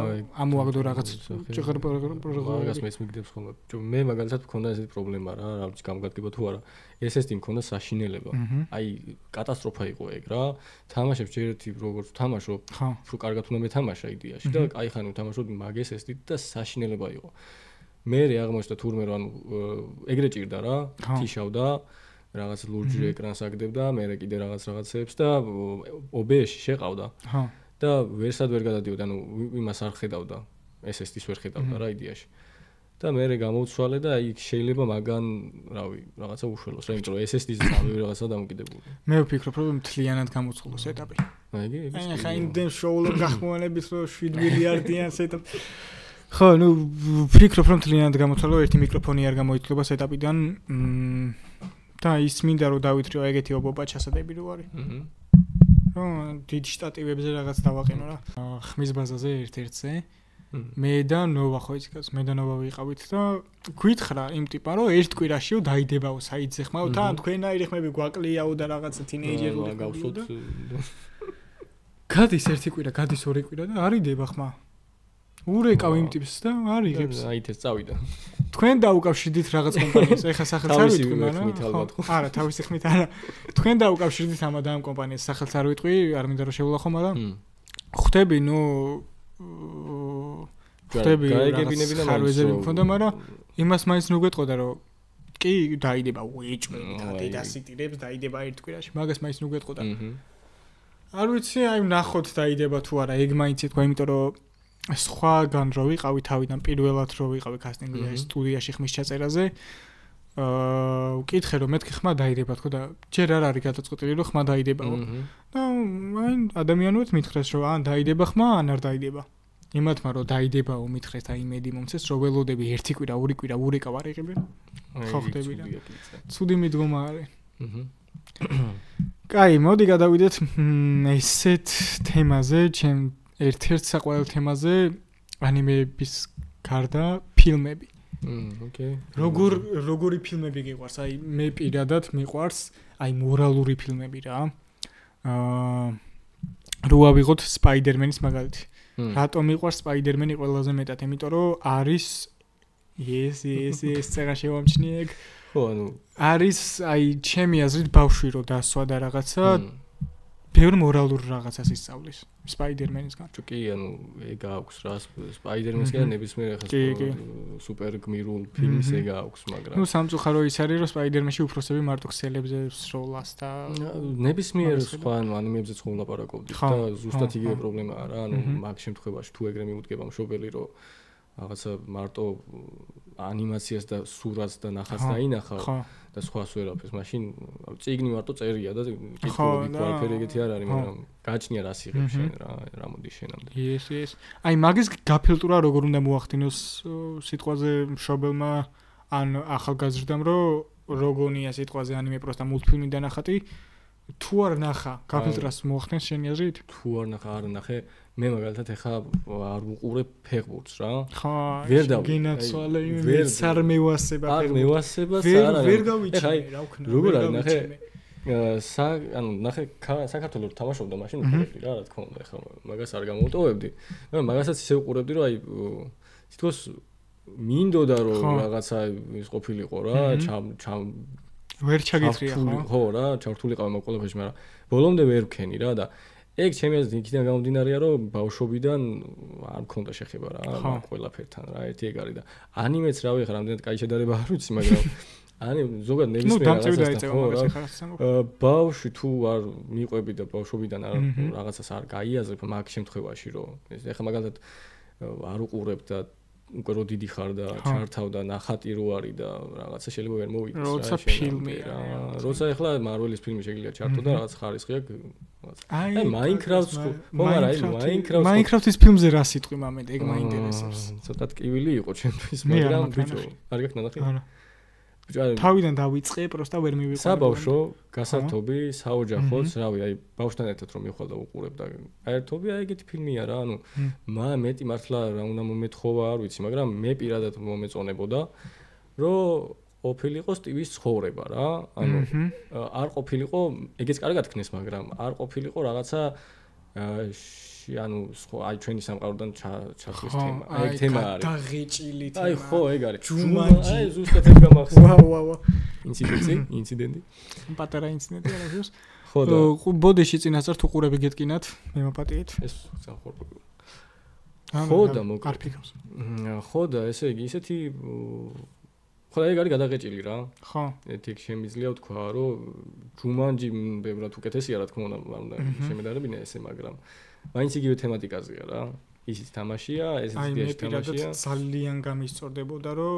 ამოაგდო რაღაც რაღაც მეც მიგდებს ხოლმე. მე მაგალითად მქონდა ესეთი პრობლემა რა, რა ვიცი გამგადგება თუ არა. SSD მქონდა საშინელება. აი კატასტროფა იყო ეგ რა. თამაშებს ჯერ ერთი როგორც ვთამაშობ, უფრო კარგად უნდა მეთამაშა იდეაში და აი ხანი ვთამაშობ მაგ SSD და საშინელება იყო. მე აღმოჩნდა თურმე რომ ანუ ეგრე ჭირდა რა, თიშავდა რაღაც ლურჯ ეკრანს აგდებდა, მე კიდე რაღაცებს და OBS-ში შეყავდა. და ვერსად ვერ გადადიოდა, ანუ იმას არ ხედავდა, SSD-ს ვერ ხედავდა რა იდეაში. და მე გამოვცვალე და აი შეიძლება მაგან, რავი, რაღაცა უშველოს რა, იმიტომ რომ SSD-ზე სამი რაღაცა დამოკიდებული. მე ვფიქრობ, რომ მთლიანად გამოვცვალოს ეტაპი. აი ხა იმდენ შოულობ გახმოვანებით, რომ 7 მილიარდიან ეტაპი. ხო, ნუ ვფიქრობ, რომ მთლიანად გამოვცვალო, ერთი მიკროფონი არ გამოიწლება ეტაპიდან. და ის მინდა რომ დავითრიო ეგეთი ობობა ჩასადები რო არის. რომ დიდ შტატივებზე რაღაც დავაყენო რა. ხმის ბაზაზე ერთ-ერთზე. მე და ნოვა ხო იცი კაც, მე და ნოვა ვიყავით და გვითხრა იმ ტიპა რომ ერთ კვირაშიო დაიდებაო საიტზე ხმაო თან თქვენაირი ხმები გვაკლიაო და რაღაცა თინეიჯერული გავსოთ. გადის ერთი კვირა, გადის ორი კვირა და არიდება ხმა. ურეკავ იმ ტიპს და არიღებს. აი ეს წავიდა. თქვენ დაუკავშირდით რაღაც კომპანიას, ეხა სახელს არ ვიტყვი, მაგრამ არა, თავისი ხმით არა. თქვენ დაუკავშირდით ამ კომპანიას, სახელს არ ვიტყვი, არ მინდა რომ შევულახო, მაგრამ ხვდები, ნუ ხვდები, გაიგებინები და ხარვეზები მქონდა, მაგრამ იმას მაინც ნუ გეტყოდა, რომ კი დაიდება უეჭვები და დედასიტირებს, დაიდება ერთ კვირაში, მაგას მაინც ნუ გეტყოდა. არ ვიცი, აი ნახოთ დაიდება თუ არა, ეგ მაინც ეთქვა, იმიტომ რომ სხვაგან რო ვიყავი თავიდან პირველად რო ვიყავი კასტინგში სტუდიაში ხმის ჩაწერაზე ვკითხე რომ მეთქი ხმა დაიდება თქო და ჯერ არ არის გადაწყვეტილი რომ ხმა დაიდებაო და აი ადამიანებს მითხრეს რომ ან დაიდება ხმა ან არ დაიდება იმათმა რომ დაიდებაო მითხრეს და იმედი მომცეს რომ ველოდები ერთი კვირა ორი კვირა ურეკავ არ იღები ხო ხდები რა ცუდი მიდგომა არის კაი მოდი გადავიდეთ ესეთ თემაზე ჩემ ერთ-ერთ საყვარელ თემაზე ანიმეების გარდა ფილმები. ოკეი. როგორი ფილმები გიყვარს? აი მე პირადად მიყვარს აი მორალური ფილმები რა. რო ავიღოთ სპაიდერმენის მაგალითი. რატომ მიყვარს სპაიდერმენი ყველაზე მეტად? იმიტომ რომ არის ეს წეგა შევამჩნიე ეგ. ხო, ანუ არის აი ჩემი აზრით ბავშვი რო დასვა და რაღაცა ბევრ მორალურ რაღაცას ისწავლის სპაიდერმენისგან. კი, ანუ ეგ აქვს რა სპაიდერმენისგან ნებისმიერ ახლა სუპერ გმირულ ფილმს ეგ აქვს, მაგრამ ნუ სამწუხარო ის არის რომ სპაიდერმენში უფროსები მარტო ქსელებზე სროლას და ნებისმიერ სხვა ანიმეებზე ხო ვლაპარაკობთ და ზუსტად იგივე პრობლემაა რა, ანუ მაგ შემთხვევაში თუ ეგრე მიუდგება მშობელი რომ რაღაცა მარტო ანიმაციას და სურათს და ნახატს დაინახავ და სხვას ვერაფერს, მაშინ წიგნი მარტო წერია და კითხულობი ყველაფერი ეგეთი არ არის, მაგრამ გაჩნია რას იღებს შენ რა, რა მოდის შენამდე. ეს. აი მაგის გაფილტურა როგორ უნდა მოახდინოს სიტყვაზე მშობელმა ან ახალგაზრდამ, რომ როგონია სიტყვაზე ანიმე პროსტა მულტფილმი და ნახატი თუ არ ნახა, გაფილტრას მოახდენს შენი აზრით? თუ არ ნახა, არ ნახე. მე მაგალითად ახლა არ ვუყურებ ფეხბურთს რა. ხო, გინაცვალე იმის არ მევასება ფეხბურთს. არ მევასება, ვერ გავიჩინე რა ვქნა. როგორ არის ნახე? ანუ ნახე საქართველოს თამაშობდა მაშინ უყურებდი რა, რა თქმა უნდა, ახლა მაგას არ გამოვტოვებდი. მაგრამ მაგასაც ისე უყურებდი რომ აი თითქოს მინდოდა რომ რაღაცა ის ყოფილიყო რა, ვერ ჩაგიწრია ხო რა, ჩართულიყავ მაგ ყველაფერში, მაგრამ ბოლომდე ვერ ვქენი რა და ეგ ჩემი აზრით იქიდან გამომდინარეა რომ ბავშვობიდან არ მქონდა შეხება რა ყველაფერთან რა ერთი ეგ არის და ანიმეც რავი ხარ რამდენად კაი შედარება არ ვიცი მაგრამ ზოგადად ნებისმიერ რაღაცას ბავშვი თუ არ მიყვები და ბავშვობიდან რაღაცას არ გაიაზრებ მაგ შემთხვევაში რომ ეხლა მაგალითად არ უყურებ და უკვე რო დიდი ხარ და ჩართავ და ნახატი რო არის და რაღაცა შეიძლება ვერ მოვიდეს რა. როცა ფილმია. როცა ახლა Marvel-ის ფილმი შეგიძლია ჩართო და რაღაც ხარისხი აქვს. აი Minecraft-ს ხო არა Minecraft-ის ფილმზე რა სიტყვი მამედ ეგ მაინტერესებს. ცოტა ტკივილი იყო ჩემთვის, მაგრამ ბიჭო, არ გაქვს ნახე? არა. თავიდან დავიწყე, პროსტა ვერ მივიყვანე. საბავშვო, გასართობი, საოჯახოც, რავი, აი ბავშვთან ერთად რომ მივხვალ და უყურებ და აერთობი, აი ეგეთი ფილმია რა, ანუ მეტი მართლა რა უნდა მომეთხოვა, არ ვიცი, მაგრამ მე პირადად მომეწონებოდა, რომ ყოფილიყო სტივის ცხოვრება რა, ანუ არ ყოფილიყო, ეგეც კარგად ქნეს, მაგრამ არ ყოფილიყო რაღაცა ანუ აი ჩვენი სამყაროდან ჩახვის თემა. აი თემა არის. დაღეჭილი თემა. აი ხო, ეგ არის. ჯუმანჯი. აი ზუსტად ეგ გამახსენე. ვა. ინციდენტი. პატარა ინციდენტი არა ვიოს. ხო და ბოდიში წინასწარ თუ ყურები გეტკინათ, მე მოპატიეთ. ეს სამხორბო. ხო და კარფიქავს. ხო და ესე იგი ისეთი ხო ეგ არის გადაღეჭილი რა. ხო. ეგ შემიძლია ვთქვა, რომ ჯუმანჯი ბევრად უკეთესია რა თქმა უნდა, არ უნდა შემედარებინა ესე, მაგრამ მაინც იგივე თემატიკაზეა რა. ისიც თამაშია, ესეც დიაში თამაშია. აი მე ძალიან გამისწორდებოდა, რომ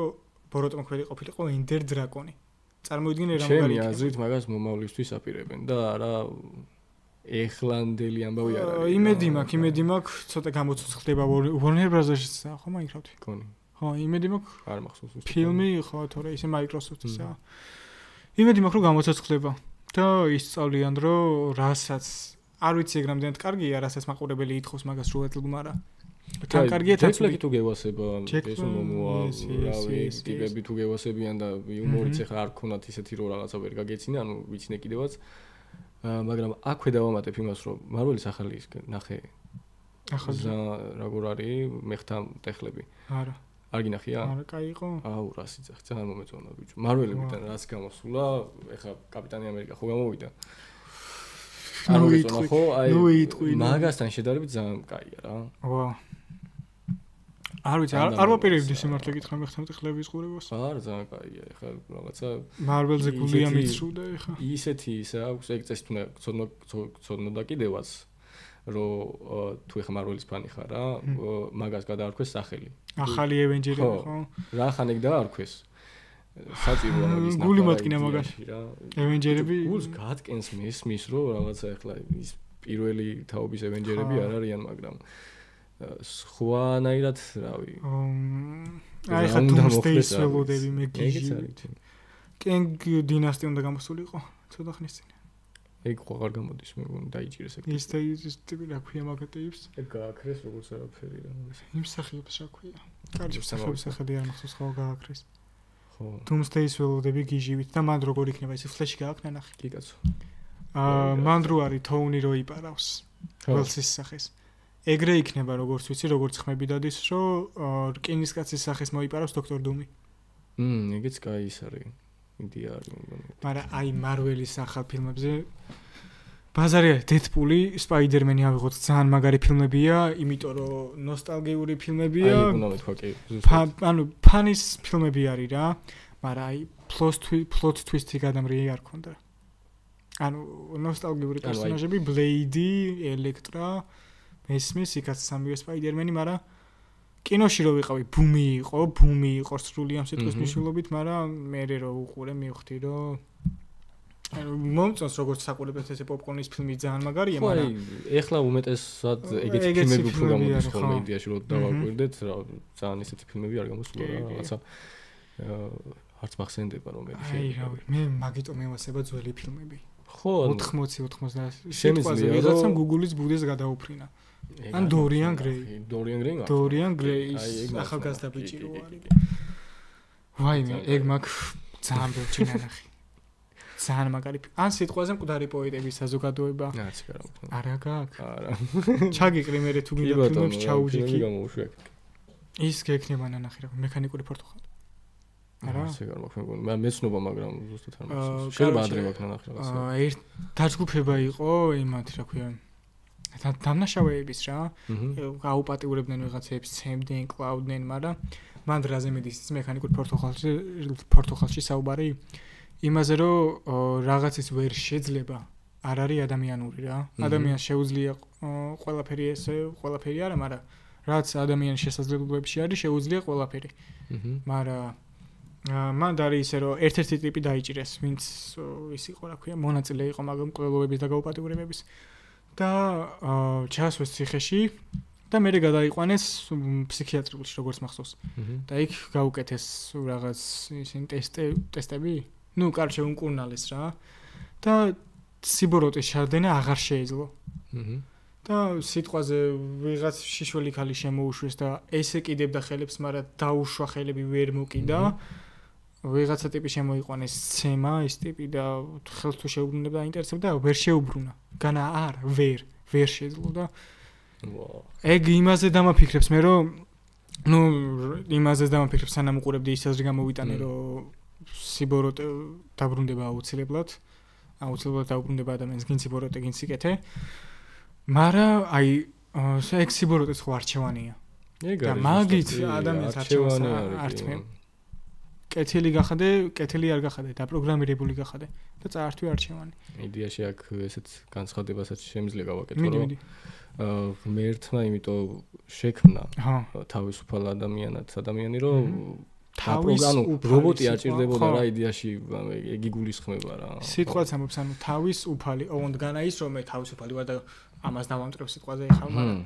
ბოროტმოქმედი ყოფილიყო Ender Dragon-ი. წარმოიდგინე რა მაგარი. ჩემი აზრით მაგას მომავლისთვის აპირებენ და რა ეხლანდელი ამბავი არ არის. იმედი მაქვს, ცოტა გამოცოცხლდება Warner Bros-ში ხო Minecraft-ი. გონი. ხო, იმედი მაქვს. არ მახსოვს უბრალოდ. ფილმი ხო, თორე ისე Microsoft-ისა. იმედი მაქვს, რომ გამოცოცხლდება და ისწავლიან, რომ რასაც არ ვიცი ეგ რამდენად კარგია, რასაც მაყურებელი ითხოვს მაგას სრულეთლ, მაგრამ თან კარგია თაცვლი თუ გევასება, ეს მომოა, რავი, ტიპები თუ გევასებიან და იუმორიც ახლა არ ქონათ ისეთი რომ რაღაცა ვერ გაგეცინე, ანუ ვიცინე კიდევაც. მაგრამ აქვე დავამატებ იმას, რომ Marvel-ის ახალი ის ნახე. ახალი როგორ არის მეხთა ტეხლები? არა. არ გინახია? არა, კაი იყო. აუ, რა სიძახი, ძალიან მომეწონა ბიჭო. Marvel-ებიდან რაც გამოსულა, ეხლა კაპიტანი ამერიკა ხო გამოვიდა. არ მოგეწონა ხო? აი მაგასთან შედარებით ძალიან კაია რა. ვა. არ ვიცი, არ ვაპირებდი სიმართლე გითხრა მეხთან ტეხლების ყურებას. არა, ძალიან კაია. ეხლა რაღაცა Marvel-ზე გულია მიცრუდა ეხლა. ისეთი აქვს, ეგ წეს თუნდა და კიდევაც რომ თუ ეხლა Marvel-ის ფანი ხარ რა, მაგას გადაარქვეს სახელი. ახალი Avengers-ები ხო? რა ხან ეგ დაარქვეს? საჭიროა მაგის ნახვა. გული მატკინა მაგაში რა. Avengers-ები გულს გატკენს მისმის რომ რაღაცა ეხლა ის პირველი თაობის Avengers-ები არ არიან, მაგრამ სხვანაირად, რავი. აი ხა Doomsday-ის ველოდები მე გიჟი. Kang დინასტია უნდა გამოსულიყო ცოტა ხნის წინ. ეგ ხო აღარ გამოდის, მე მგონი დაიჭირეს ეგ. ის ტიპი რა ქვია მაგატებს? ეგ გააქრეს როგორც არაფერი რა. იმ სახელებს რა ქვია? კარგი სახელი არ მახსოვს ხო გააქრეს. ხო. Doomsday-ის ველოდები გიჟივით და მან როგორ იქნება ის ფლეში გააქნა ნახე. კი კაცო. მან რო არის Tony რო იპარავს. Wells-ის სახეს. ეგრე იქნება როგორც ვიცი, როგორც ხმები დადის, რომ რკინის კაცის სახეს მოიპარავს Dr. Doom-ი. ეგეც კაი ის არის. იდეა არის მგონი. მაგრამ აი Marvel-ის ახალ ფილმებზე ბაზარია Deadpool-ი, Spider-Man-ი ავიღოთ ძალიან მაგარი ფილმებია, იმიტომ რომ ნოსტალგიური ფილმებია. აი უნდა მეთქვა კი. ანუ ფანის ფილმები არის რა, მაგრამ აი plot twist-ი გადამრიე არ ქონდა. ანუ ნოსტალგიური პერსონაჟები, Blade-ი, Electra, მესმის იქაც სამივე Spider-Man-ი, მაგრამ კინოში რო ვიყავი, ბუმი იყო სრული ამ სიტყვის მნიშვნელობით, მაგრამ მე რო უყურე მივხვდი რომ ანუ მომწონს როგორც საყურებელს ესე პოპკორნის ფილმი ძალიან მაგარია, მაგრამ ეხლა უმეტესად ეგეთი ფილმები უფრო გამოდის ხოლმე იდეაში რომ დავაკვირდეთ რა ძალიან ესეთი ფილმები არ გამოსულა რა რაღაცა არც მახსენდება რომ აი რავი მე მაგიტო მევასება ძველი ფილმები ხო 80 სიტყვაზე ვიღაცამ Google-ის ბუდეს გადაუფრინა ან Dorian Gray ახალგაზრდა ბიჭი რო არის ვაიმე ეგ მაგ ძალიან ბევრი ნახე ძალიან მაგარი. ან სიტყვაზე მკვდარი პოეტების საზოგადოება. არა გაქვს. არა. ჩაგიყრი მე თუ გინდა ფილმებს ჩაუჯიქი. ის გექნება ნანახი რა მექანიკური პორტუხალი. არა? ასე გარ მაქვს მეგონი. მე მეცნობა მაგრამ ზუსტად არ მაქვს. შეიძლება ადრე მაქვს ნანახი რაღაცა. ერთ დაჯგუფება იყო იმათი რა ქვია. დამნაშავეების რა. გაუპატიურებდნენ ვიღაცებს, ცემდნენ, კლავდნენ, მაგრამ მან დრაზე მედის მექანიკურ პორტუხალში საუბარი იმაზე რომ რაღაცის ვერ შეიძლება არ არის ადამიანური რა. ადამიანს შეუძლია ყველაფერი არა, მაგრამ რაც ადამიანის შესაძლებლობებში არის, შეუძლია ყველაფერი. მაგრამ მან არის ისე რომ ერთ-ერთი ტიპი დაიჭირეს, ვინც ის იყო, რა ქვია, მონაწილე იყო მაგამ ყველოების და გაუპატიურებების და ჩასვეს ციხეში და მერე გადაიყვანეს ფსიქიატრიულში, როგორც მახსოვს. და იქ გაუკეთეს რაღაც ისინი ტესტები, ну, короче, უნკურნალეს რა. და სიბოროტის ჩარდენა აღარ შეეძლო. და სიტყვაზე ვიღაც შიშველი ქალი შემოუშვეს და ესე კიდებდა ხელებს, მაგრამ დაუშვა ხელები ვერ მოკიდა. ვიღაცა ტიპი შემოიყვანეს ცემა, ის ტიპი და ხელს თუ შეუბრუნებდა აინტერესებდა, ვერ შეუბრუნა. განა ვერ შეძლო და ეგ იმაზე დამაფიქრებს მე რომ იმაზე დამაფიქრებს სანამ უყურებდი ის აზრი გამოვიტანე რომ სიბოროტე დაბრუნდება აუცილებლად დაუბრუნდება ადამიანს გინ სიბოროტე გინ სიკეთე მაგრამ აი ეგ სიბოროტეც ხო არჩევანია და მაგით ადამიანს არჩევანია კეთილი გახადე, კეთილი არ გახადე, დაპროგრამირებული გახადე და წაართვი არჩევანი. იდეაში აქ ესეც განცხადებასაც შემიძლია გავაკეთო, რომ ღმერთმა იმიტომ შექმნა თავისუფალ ადამიანი, რომ რობოტი არ ჭირდებოდა რა იდეაში ეგ იგულისხმება რა. სიტყვაც ამბობს, ანუ თავისუფალი, ოღონდ განა ის რომ მე თავისუფალი ვარ და ამას დავამტრევ სიტყვაზე ხარ, მაგრამ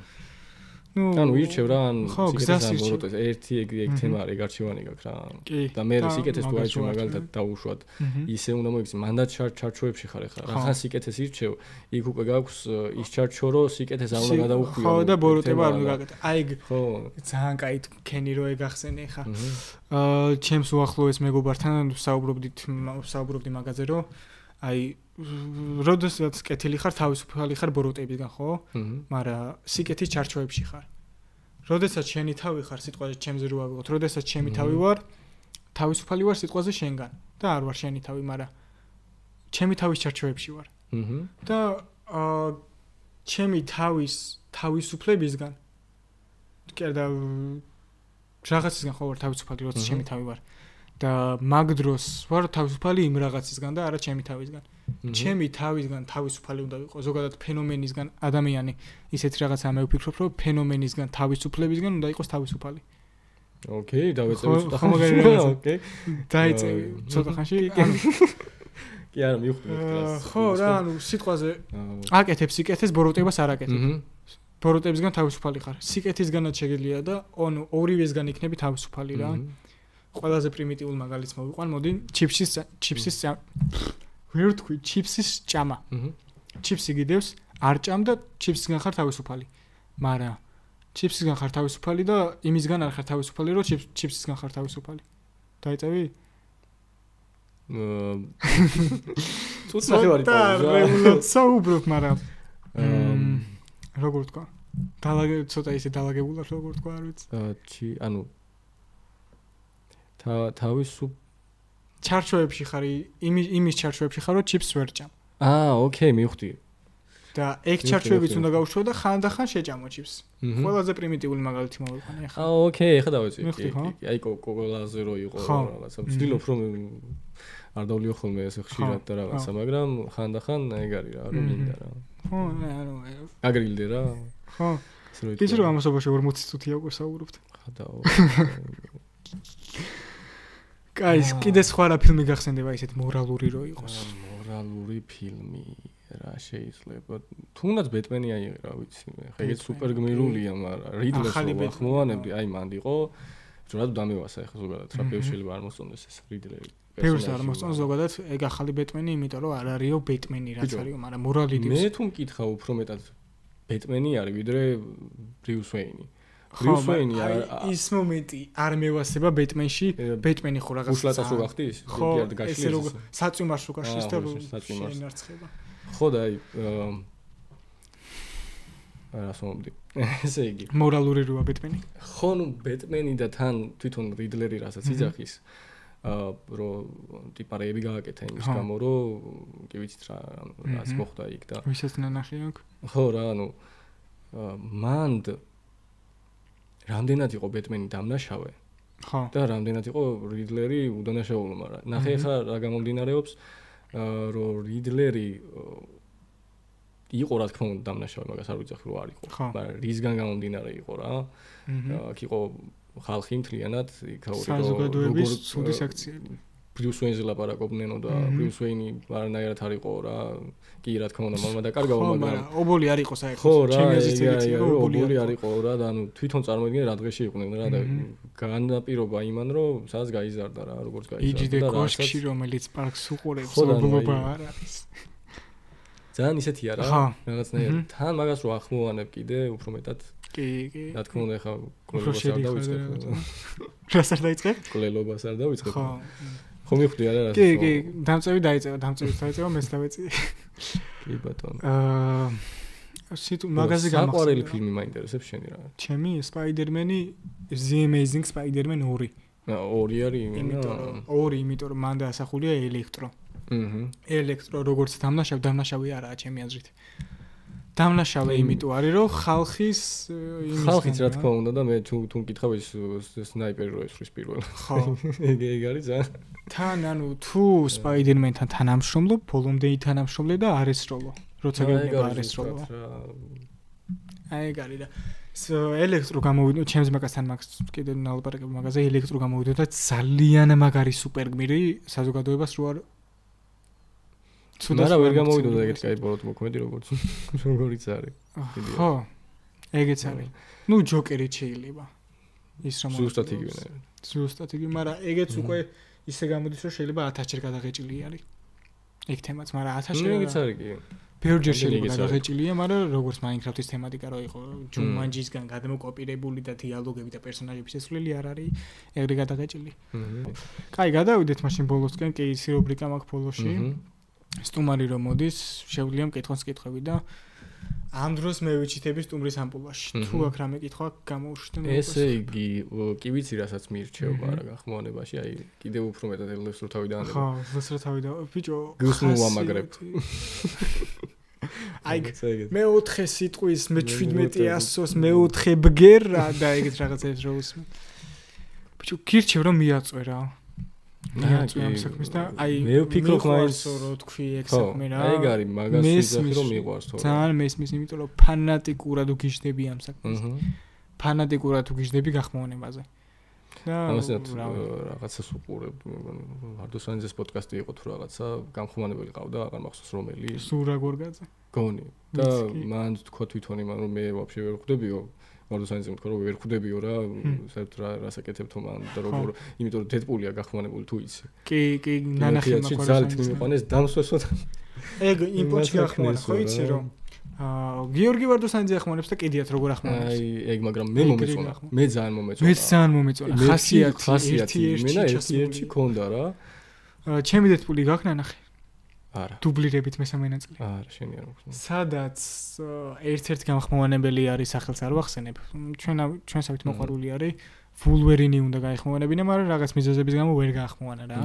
ანუ ირჩევ რა ან სიკეთეს ან ბოროტეს ერთი ეგ თემა არის გარჩევანი გაქვს რა და მე სიკეთეს თუ აიჩვე მაგალითად დაუშვათ ისე უნდა მოიქცე მანდატ ჩარჩოებში ხარ ახლა რახან სიკეთეს ირჩევ იქ უკვე გაქვს ის ჩარჩო რომ სიკეთეს არ უნდა გადაუხვიო ხო და ბოროტება არ უნდა გაკეთე აი ეგ ძალიან კაი თქვენი რო ეგ ახსენე ხა ჩემს უახლოეს მეგობართან საუბრობდი მაგაზე რომ აი როდესაც კეთილი ხარ თავისუფალი ხარ ბოროტებისგან ხო მაგრამ სიკეთის ჩარჩოებში ხარ როდესაც შენი თავი ხარ სიტყვაზე ჩემზე რო ავიღოთ როდესაც ჩემი თავი ვარ თავისუფალი ვარ სიტყვაზე შენგან და არ ვარ შენი თავი მაგრამ ჩემი თავის ჩარჩოებში ვარ და ჩემი თავის თავისუფლებისგან კიდე რაღაცისგან ხო ვარ თავისუფალი როდესაც ჩემი თავი ვარ და მაგ დროს ვარ თავისუფალი იმ რაღაცისგან და არა ჩემი თავისგან. ჩემი თავისგან თავისუფალი უნდა ვიყო. ზოგადად ფენომენისგან ადამიანი ისეთ რაღაცა მე ვფიქრობ, რომ ფენომენისგან თავისუფლებისგან უნდა იყოს თავისუფალი. ოკეი, დავეწევი ცოტა ხანში. ოკეი. დაიწევი ცოტა ხანში. კი არა, მივხვდი ეს. ხო, რა, ანუ სიტყვაზე აკეთებს სიკეთეს, ბოროტებას არ აკეთებ. ბოროტებისგან თავისუფალი ხარ. სიკეთისგანაც შეგიძლია და ორივესგან იქნები თავისუფალი რა. ყველაზე პრიმიტიულ მაგალითს მოვიყვან, მოდი, ჩიფსის ვერ თქვი, ჩიფსის ჭამა. ჩიფსი გიდევს, არ ჭამ და ჩიფსისგან ხარ თავისუფალი. მაგრამ ჩიფსისგან ხარ თავისუფალი და იმისგან არ ხარ თავისუფალი, რომ ჩიფსისგან ხარ თავისუფალი. დაიწევი? ცუც ნახევარი პაუზა. საუბრობ, მაგრამ როგორ თქვა? ცოტა ისე დალაგებულად როგორ თქვა, არ ვიცი. ანუ ჩარჩოებში ხარ იმის ჩარჩოებში ხარ რომ ჩიფს ვერ ჭამ. ოკეი, მივხვდი. და ეგ ჩარჩოებიც უნდა გავუშვო და ხანდახან შეჭამო ჩიფს. ყველაზე პრიმიტიული მაგალითი მოვიყვანე ახლა. ოკეი, ახლა დავეწევი. აი კოკოლაზე რო იყო რაღაცა. ვცდილობ რომ არ დავლიო ხოლმე ესე ხშირად და რაღაცა, მაგრამ ხანდახან ეგ არის რა, რომ მინდა რა. ხო, ანუ აგრილდე რა. ხო. ისე რომ ამასობაში 40 წუთია უკვე საუბრობთ. ხადაო. კაი, კიდე სხვა რა ფილმი გახსენდება ისეთ მორალური რო იყოს. მორალური ფილმი რა შეიძლება. თუნდაც ბეტმენი აიღე რა ვიცი მე. ხა ეგეც სუპერ გმირულია, მაგრამ რიდლერს მოახმოვანებდი, აი მანდ იყო. რა თუ დამევასა ახლა ზოგადად რა ბევრი შეიძლება არ მოსწონდეს ეს რიდლერი. ბევრს არ მოსწონს ზოგადად ეგ ახალი ბეტმენი, იმიტომ რომ არ არისო ბეტმენი რაც არისო, მაგრამ მორალი დივს. მე თუ მკითხა უფრო მეტად ბეტმენი არის ვიდრე ბრიუს ვეინი. ბრიუს ვეინი ის მომენტი არ მევასება ბეტმენში, ბეტმენი ხო რაღაც უშლატას რო გახდის? გიარდ გაშლის. ესე რომ საწვიმარს რო გაშლის და შენარცხება. ხო და აი რასომდი. ესე იგი. მორალური როა ბეტმენი. ხო, ნუ ბეტმენი და თან თვითონ რიდლერი რასაც იძახის. რომ ტიპარეები გააკეთა იმის გამო რომ კი ვიცით რა რაც მოხდა იქ და ვისაც ნანახი აქვს ხო რა ანუ მანდ რამდენად იყო ბეტმენი დამნაშავე ხო და რამდენად იყო რიდლერი უდანაშაულო მაგრამ ნახე ხა რა გამომდინარეობს რომ რიდლერი იყო რა თქმა უნდა დამნაშავე, მაგას არ ვიცი ხო არ იყო. მაგრამ რისგან გამომდინარე იყო რა. აქ იყო ხალხი მთლიანად, იქაური საზოგადოების ცუდი საქციელი. Bruce Wayne-ზე ლაპარაკობდნენ და Bruce Wayne არანაირად არ იყო რა. კი რა თქმა უნდა, მამა დაკარგავა, მაგრამ ობოლი არ იყო საერთოდ. ჩემი აზრით ეგეც იყო, ობოლი არ იყო რა და ანუ თვითონ წარმოიდგინე რა დღეში იყვნენ რა და განაპირობა იმან რომ სადაც გაიზარდა რა, როგორც გაიზარდა და იჯდე კოშკში რომელიც პარკს უყურებს, ობლობა არ არის. ძალიან ისეთია რა, რაღაცნაირად. თან მაგას რო ახმოვანებ კიდე უფრო მეტად. კი. რა თქმა უნდა, ხა კლელობას არ დავიწყებ. რას არ დაიწყებ? კლელობას არ დავიწყებ. ხო მივხვდი არა რა. კი, დამწევი დაიწყება, დამწევი დაიწყება, მეც დავეწი. კი ბატონო. მაგაზე გამახსენე. საყვარელი ფილმი მაინტერესებს შენი რა? ჩემი Spider-Man-ი The Amazing Spider-Man 2. 2 არის იმიტომ რომ მან დაასახულია ელექტრო. ელექტრო როგორც დამნაშავე არაა ჩემი აზრით. დამნაშავე იმიტომ არის რომ ხალხის რა თქმა უნდა და მე თუ მკითხავ ის სნაიპერი რო ესვრის პირველ. ხო. ეგ არის ძალიან. თან ანუ თუ Spider-Man-თან თანამშრომლობ, ბოლომდე თანამშრომლე და არ ესროლო. როცა გეუბნება არ ესროლო. ეგ არის და ელექტრო გამოვიდო ჩემს მაგასთან მაგას კიდე ნალაპარაკებ მაგაზე ელექტრო გამოვიდო და ძალიან მაგარი სუპერ გმირი საზოგადოებას რო არ არა ვერ გამოვიდო და ეგეთი კაი ბოლოდ მოქმედი როგორიც არის. ხო. ეგეც არის. ნუ ჯოკერი შეიძლება. ის რომ ზუსტად იგივე. ზუსტად იგივე, მაგრამ ეგეც უკვე ისე გამოდის რომ შეიძლება 1000 ჯერ გადაღეჭილი არის. ეგ თემაც, მაგრამ 1000 ჯერ ეგეც არის კი. ბევრჯერ შეიძლება გადაღეჭილია, მაგრამ როგორც Minecraft-ის თემატიკა რო იყო, ჯუმანჯისგან გადმოკოპირებული და დიალოგები და პერსონაჟების შესრულები არ არის ეგრე გადაღეჭილი. კაი, გადავიდეთ მაშინ ბოლოსკენ, კი ისი რუბრიკა მაქვს ბოლოში. სტუმარი რომ მოდის, შეგვიძლია მკითხოს კითხვები და ამ დროს მე ვიჩითები სტუმრის ამპულაში. თუ აქ რამე კითხვა გამოუშვით და ესე იგი, კი ვიცი რასაც მირჩევ, მაგრამ გახმოვანებაში, აი, კიდევ უფრო მეტად ელოს რო თავიდან ანება. ხო, ელოს რო თავიდან. ბიჭო, გუსმო ვამაგრებ. აი, მე 4 სიტყვის, მე 1700-ს, მე 4 ბგერა და ეგეთ რაღაცებს რო უსმე. ბიჭო, გირჩევ რომ მიაწვე რა. ამ საქმეს და აი მე ვფიქრობ მაინც რო თქვი ეგ საქმე რა. ეგ არის მაგას ვიზახი რომ მიყვარს თორე. ძალიან მესმის, იმიტომ რომ ფანატიკურად უგიჟდები ამ საქმეს. ფანატიკურად უგიჟდები გახმოვანებაზე. და რაღაცას უყურებ, მეგონი, ვარდოსანიძეს პოდკასტი იყო თუ რაღაცა, გამხმოვანებელი ყავდა, აღარ მახსოვს რომელი. სურა გორგაძე. გონი. და მან თქვა თვითონ იმან რომ მე ვაფშე ვერ ხვდებიო. ვარდოსანიძე თქვა რომ ვერ ხვდებიო რა, საერთოდ რასაკეთებთო მან და როგორ, იმიტომ რომ დედპულია გახმოვანებული თუ იცი. კი, ნანახი მაქვს. ძალით მიყვანეს დამსვესო. ეგ იმპორტში გახმოვანა, ხო იცი რომ გიორგი ვარდოსანიძე ახმოვანებს და კიდიათ როგორ ახმოვანებს. აი, ეგ მაგრამ მე მომეწონა. მე ძალიან მომეწონა. მე ძალიან მომეწონა. ხასიათი. მე ერთი ქონდა რა. ჩემი დედპული გაქვს ნანახი. არა. დუბლირებით მესამე ნაწილი. არა, შენი არ მოგხსნა. სადაც ერთ-ერთი გამხმოვანებელი არის, სახელს არ ვახსენებ. ჩვენსავით მოყვარული არის. ვულვერინი უნდა გაიხმოვანებინა, მაგრამ რაღაც მიზეზების გამო ვერ გაახმოვანა რა.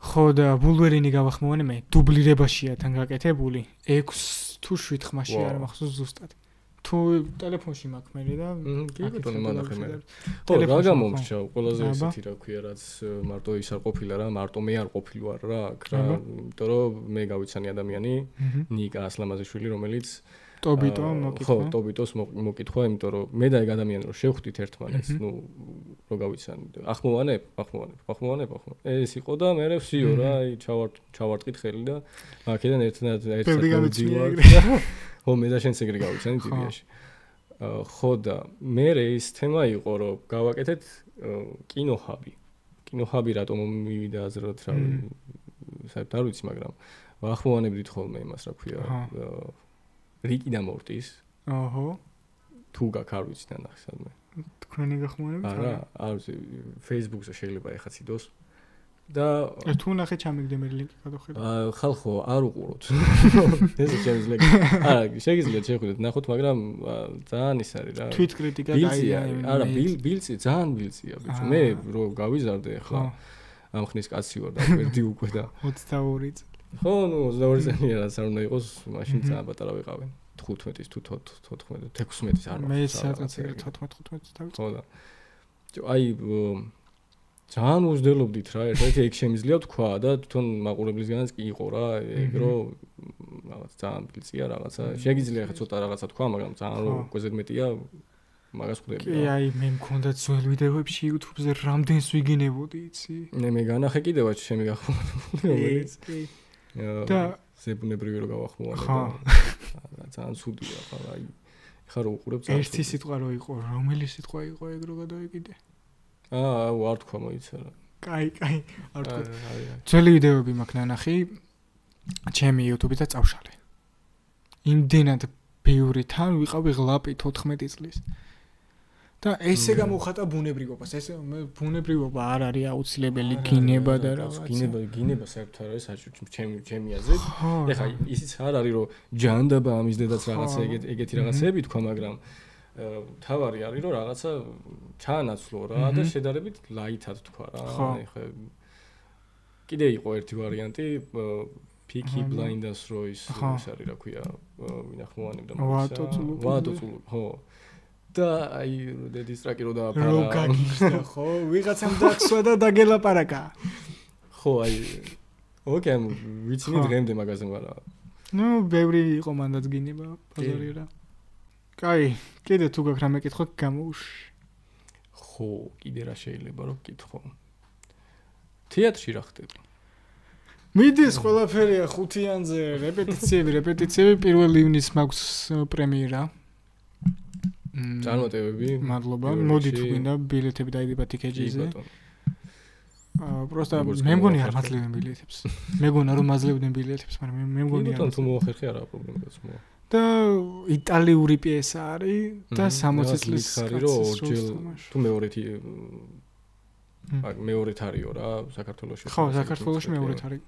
ხო და ვულვერინი გავახმოვანე მე. დუბლირებაშია თან გაკეთებული. 6 თუ 7 ხმაში არ მახსოვს ზუსტად. თუ ტელეფონში მაქვს მე და კი ბატონო მანახე მე. ხო, რა გამომრჩა, ყველაზე ისეთი რა ქვია, რაც მარტო ის არ ყოფილა რა, მარტო მე არ ყოფილვარ რა, აქ რა, იმიტომ რომ მე გავიცანი ადამიანი, ნიკა ასლამაზიშვილი, რომელიც ტობიტო მოკითხა. ხო, ტობიტოს მოკითხა, იმიტომ რომ მე და ეგ ადამიანი რომ შევხვდით ერთმანეთს, ნუ რო გავიცანი. ახმოვანებ. ეს იყო და მე ვსიო რა, აი ჩავარტყით ხელი და აქედან ერთად გავდივარ. ხო, მე და შენც ეგრე გავიცანი ტივიაში. ხო და მე ის თემა იყო რომ გავაკეთეთ კინოჰაბი. კინოჰაბი რატომ მივიდა აზრად რა საერთოდ არ ვიცი, მაგრამ ვახმოვანებდით ხოლმე იმას რა ქვია. რიკი და მორტის. აჰა. თუ გაქვს არ ვიცი ნახე სადმე. თქვენი გახმოვანებით? არა, არ ვიცი, Facebook-ზე შეიძლება ეხაც იდოს. და თუ ნახე ჩამიგდე მე ლინკი გადახედა. ხალხო, არ უყუროთ. ესე შეიძლება. არა, შეგიძლიათ შეხვიდეთ, ნახოთ, მაგრამ ძალიან ის არის რა. თვით კრიტიკა გაიგია. არა, ბილცი, ძალიან ბილცია, ბიჭო. მე რო გავიზარდე ახლა ამ ხნის კაცი ვარ და ვერდი უკვე და 22 წელი. ხო, ნუ 22 წელია რაც არ უნდა იყოს, მაშინ ძალიან პატარა ვიყავენ. 15-ის თუ 14, 16-ის არ მე სადღაც 14-15-ს დავიწყე. ხო და აი ძალიან უძველობდით რა, ერთ-ერთი ეგ შემიძლია თქვა და თვითონ მაყურებლისგანაც კი იყო რა, ეგ რომ რაღაც ძალიან პლიცია რაღაცა. შეგიძლია ხა ცოტა რაღაცა თქვა, მაგრამ ძალიან რომ გვეზედმეტია მაგას ხვდები რა. კი, აი მე მქონდა ძველ ვიდეოებში YouTube-ზე რამდენს ვიგინებოდი, იცი? მე განახე კიდევაც ჩემი გახმოვანებული. კი. და ზებუნებრივი რო გავახმოვანე და ძალიან ცუდია ხა აი ხა რო უყურებ ძალიან ერთი სიტყვა რო იყო, რომელი სიტყვა იყო ეგ რო გადავიკიდე? არ თქვა მოიცა რა. კაი, არ თქვა. ძველი ვიდეოები მაქვს ნანახი ჩემი YouTube-ზე წავშალე. იმდენად ბევრი თან ვიყავი ღლაპი 14 წლის. და ესე გამოვხატა ბუნებრივობას. ეს ბუნებრივობა არ არის აუცილებელი გინება და რაღაც. გინება საერთოდ არ არის ჩემი აზრით. ეხა ისიც არ არის რომ ჯანდაბა ამის დედაც რაღაცა ეგეთი რაღაცები თქვა, მაგრამ თავარი არის რომ რაღაცა ჩაანაცვლო რა და შედარებით ლაითად თქვა რა. ეხა კიდე იყო ერთი ვარიანტი Peaky Blinders რო ის არის რა ქვია, ვინახმოვანებდა მაგას. ვატოცულო, ხო. და აი დედის ტრაკი რო დააფარა. რო გაგიჟდა ხო? ვიღაცამ დახსვა და დაგელაპარაკა. ხო, აი ოკეი, ვიცინი დღემდე მაგაზე, მაგრამ ნუ ბევრი იყო მანდაც გინება ბაზარი რა. კაი, კიდე თუ გაქვს რამე კითხვა გამოვუშვი. ხო, კიდე რა შეიძლება რომ გკითხო. თეატრში რა ხდება? მიდის ყველაფერია ხუთიანზე, რეპეტიციები 1 ივნისს მაქვს პრემიერა. წარმატებები. მადლობა. მოდი თუ გინდა ბილეთები დაიდება ტიკეტზე. პროსტა მე მგონი არ მაძლევენ ბილეთებს. მეგონა რომ მაძლევდნენ ბილეთებს, მაგრამ მე მგონი არ. თუ მოახერხე არა პრობლემაც მოა. და იტალიური პიესა არის და 60 წლის ხარი რომ ორჯერ თუ მეორედ არისო რა საქართველოში. ხო, საქართველოში მეორედ არის.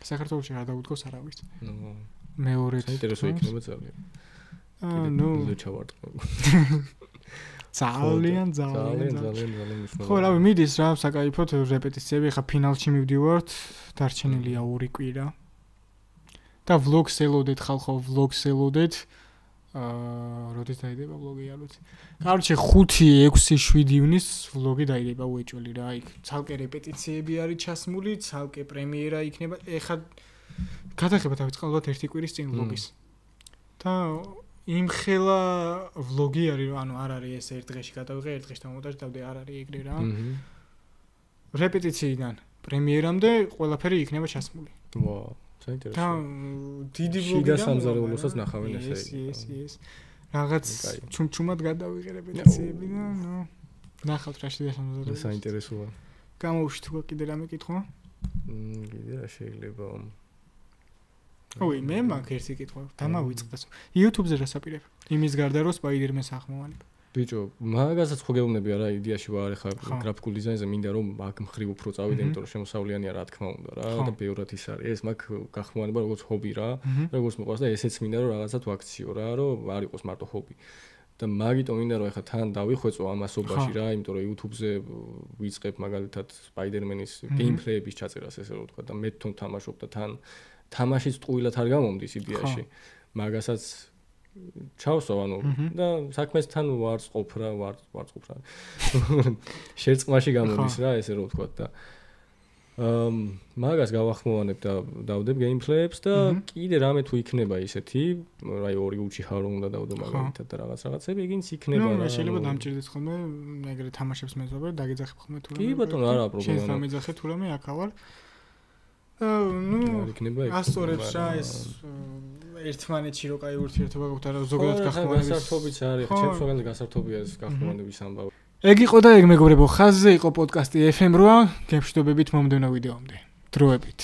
საქართველოში არ დაუდგოს არავის. მეორედ. საინტერესო იქნება ძალიან. ნუ ჩავარტყმები. ძალიან მნიშვნელოვანი. ხო, რავი, მიდის რა, საკაიფოდ რეპეტიციები, ხა ფინალში მივდივართ, დარჩენილია 2 კვირა. და vlogs ელოდეთ ხალხო, vlogs ელოდეთ. როდის დაიდება vlog-ი არ ვიცი. კაროჩე 5, 6, 7 ივნისს vlog-ი დაიდება უეჭველი რა, იქ ცალკე რეპეტიციები არის ჩასმული, ცალკე პრემიერა იქნება. ეხა გადაღება დავიწყალოთ 1 კვირის წინ vlog-ის. და იმხელა vlog-ი არის, ანუ არ არის ეს ერთ დღეში გადავიღე, ერთ დღეში დამონტაჟი დავდე, არ არის ეგრე რა. რეპეტიციიდან პრემიერამდე ყველაფერი იქნება ჩასმული. ვა საინტერესო. და დიდი vlog-ი და სამზარეულოსაც ნახავენ ესე. ეს. რაღაც ჩუმჩუმად გადავიღე რეპეტიციები და ნუ ნახავთ რა შიდა სამზარეულოს. საინტერესოა. გამოვშვი თუ კიდე რამე კითხვა? კიდე რა შეიძლება? ой, მე მაგ ერთი კითხვა დამავიწყდეს. YouTube-ზე რასაპირებ? იმის გარდა რომ Spider-Man-ს ახმოვანებ. ბიჭო, მაგასაც ხო გეუბნები არა იდეაში ვარ ხა გრაფიკულ დიზაინზე მინდა რომ მაგ მხრივ უფრო წავიდე, იმიტომ რომ შემოსავლიანია რა თქმა უნდა რა და ბევრად ის არის. ეს მაგ გახმოვანება როგორც ჰობი რა, როგორც მოყვარს და ესეც მინდა რომ რაღაცა თუ აქციო რა, რომ არ იყოს მარტო ჰობი. და მაგიტომ მინდა რომ ეხა თან დავიხვეწო ამასობაში რა, იმიტომ რომ YouTube-ზე ვიწყებ მაგალითად Spider-Man-ის გეიმპლეების ჩაწერას ესე რომ ვთქვა და მე თვითონ თამაშობ და თან თამაშიც ტყუილად არ გამომდის იდეაში. მაგასაც ჩავსო ანუ და საქმესთან ვარწყობ რა. შერწყმაში გამოდის რა ესე რომ ვთქვა და მაგას გავახმოვანებ და დავდებ გეიმპლეებს და კიდე რამე თუ იქნება ისეთი, აი 2 უჩიხა რომ უნდა დავდო მაგალითად და რაღაცები ეგინც იქნება რა. ნუ შეიძლება დამჭირდეს ხოლმე ეგრე თამაშებს მეზობე დაგეძახებ ხოლმე თუ რა. კი ბატონო არა პრობლემა. შენ დამეძახე თუ რამე აქ ავალ. ნუ ასწორებს რა ეს ერთმანეთში რო კაი ურთიერთობა გაქვთ არა ზოგადად გახმოვანების გასართობიც არის ჩემს მაგალითად გასართობია ეს გახმოვანების ამბავი. ეგ იყო და ეგ მეგობრებო ხაზზე იყო პოდკასტი FM8 გემშვიდობებით მომდევნო ვიდეომდე დროებით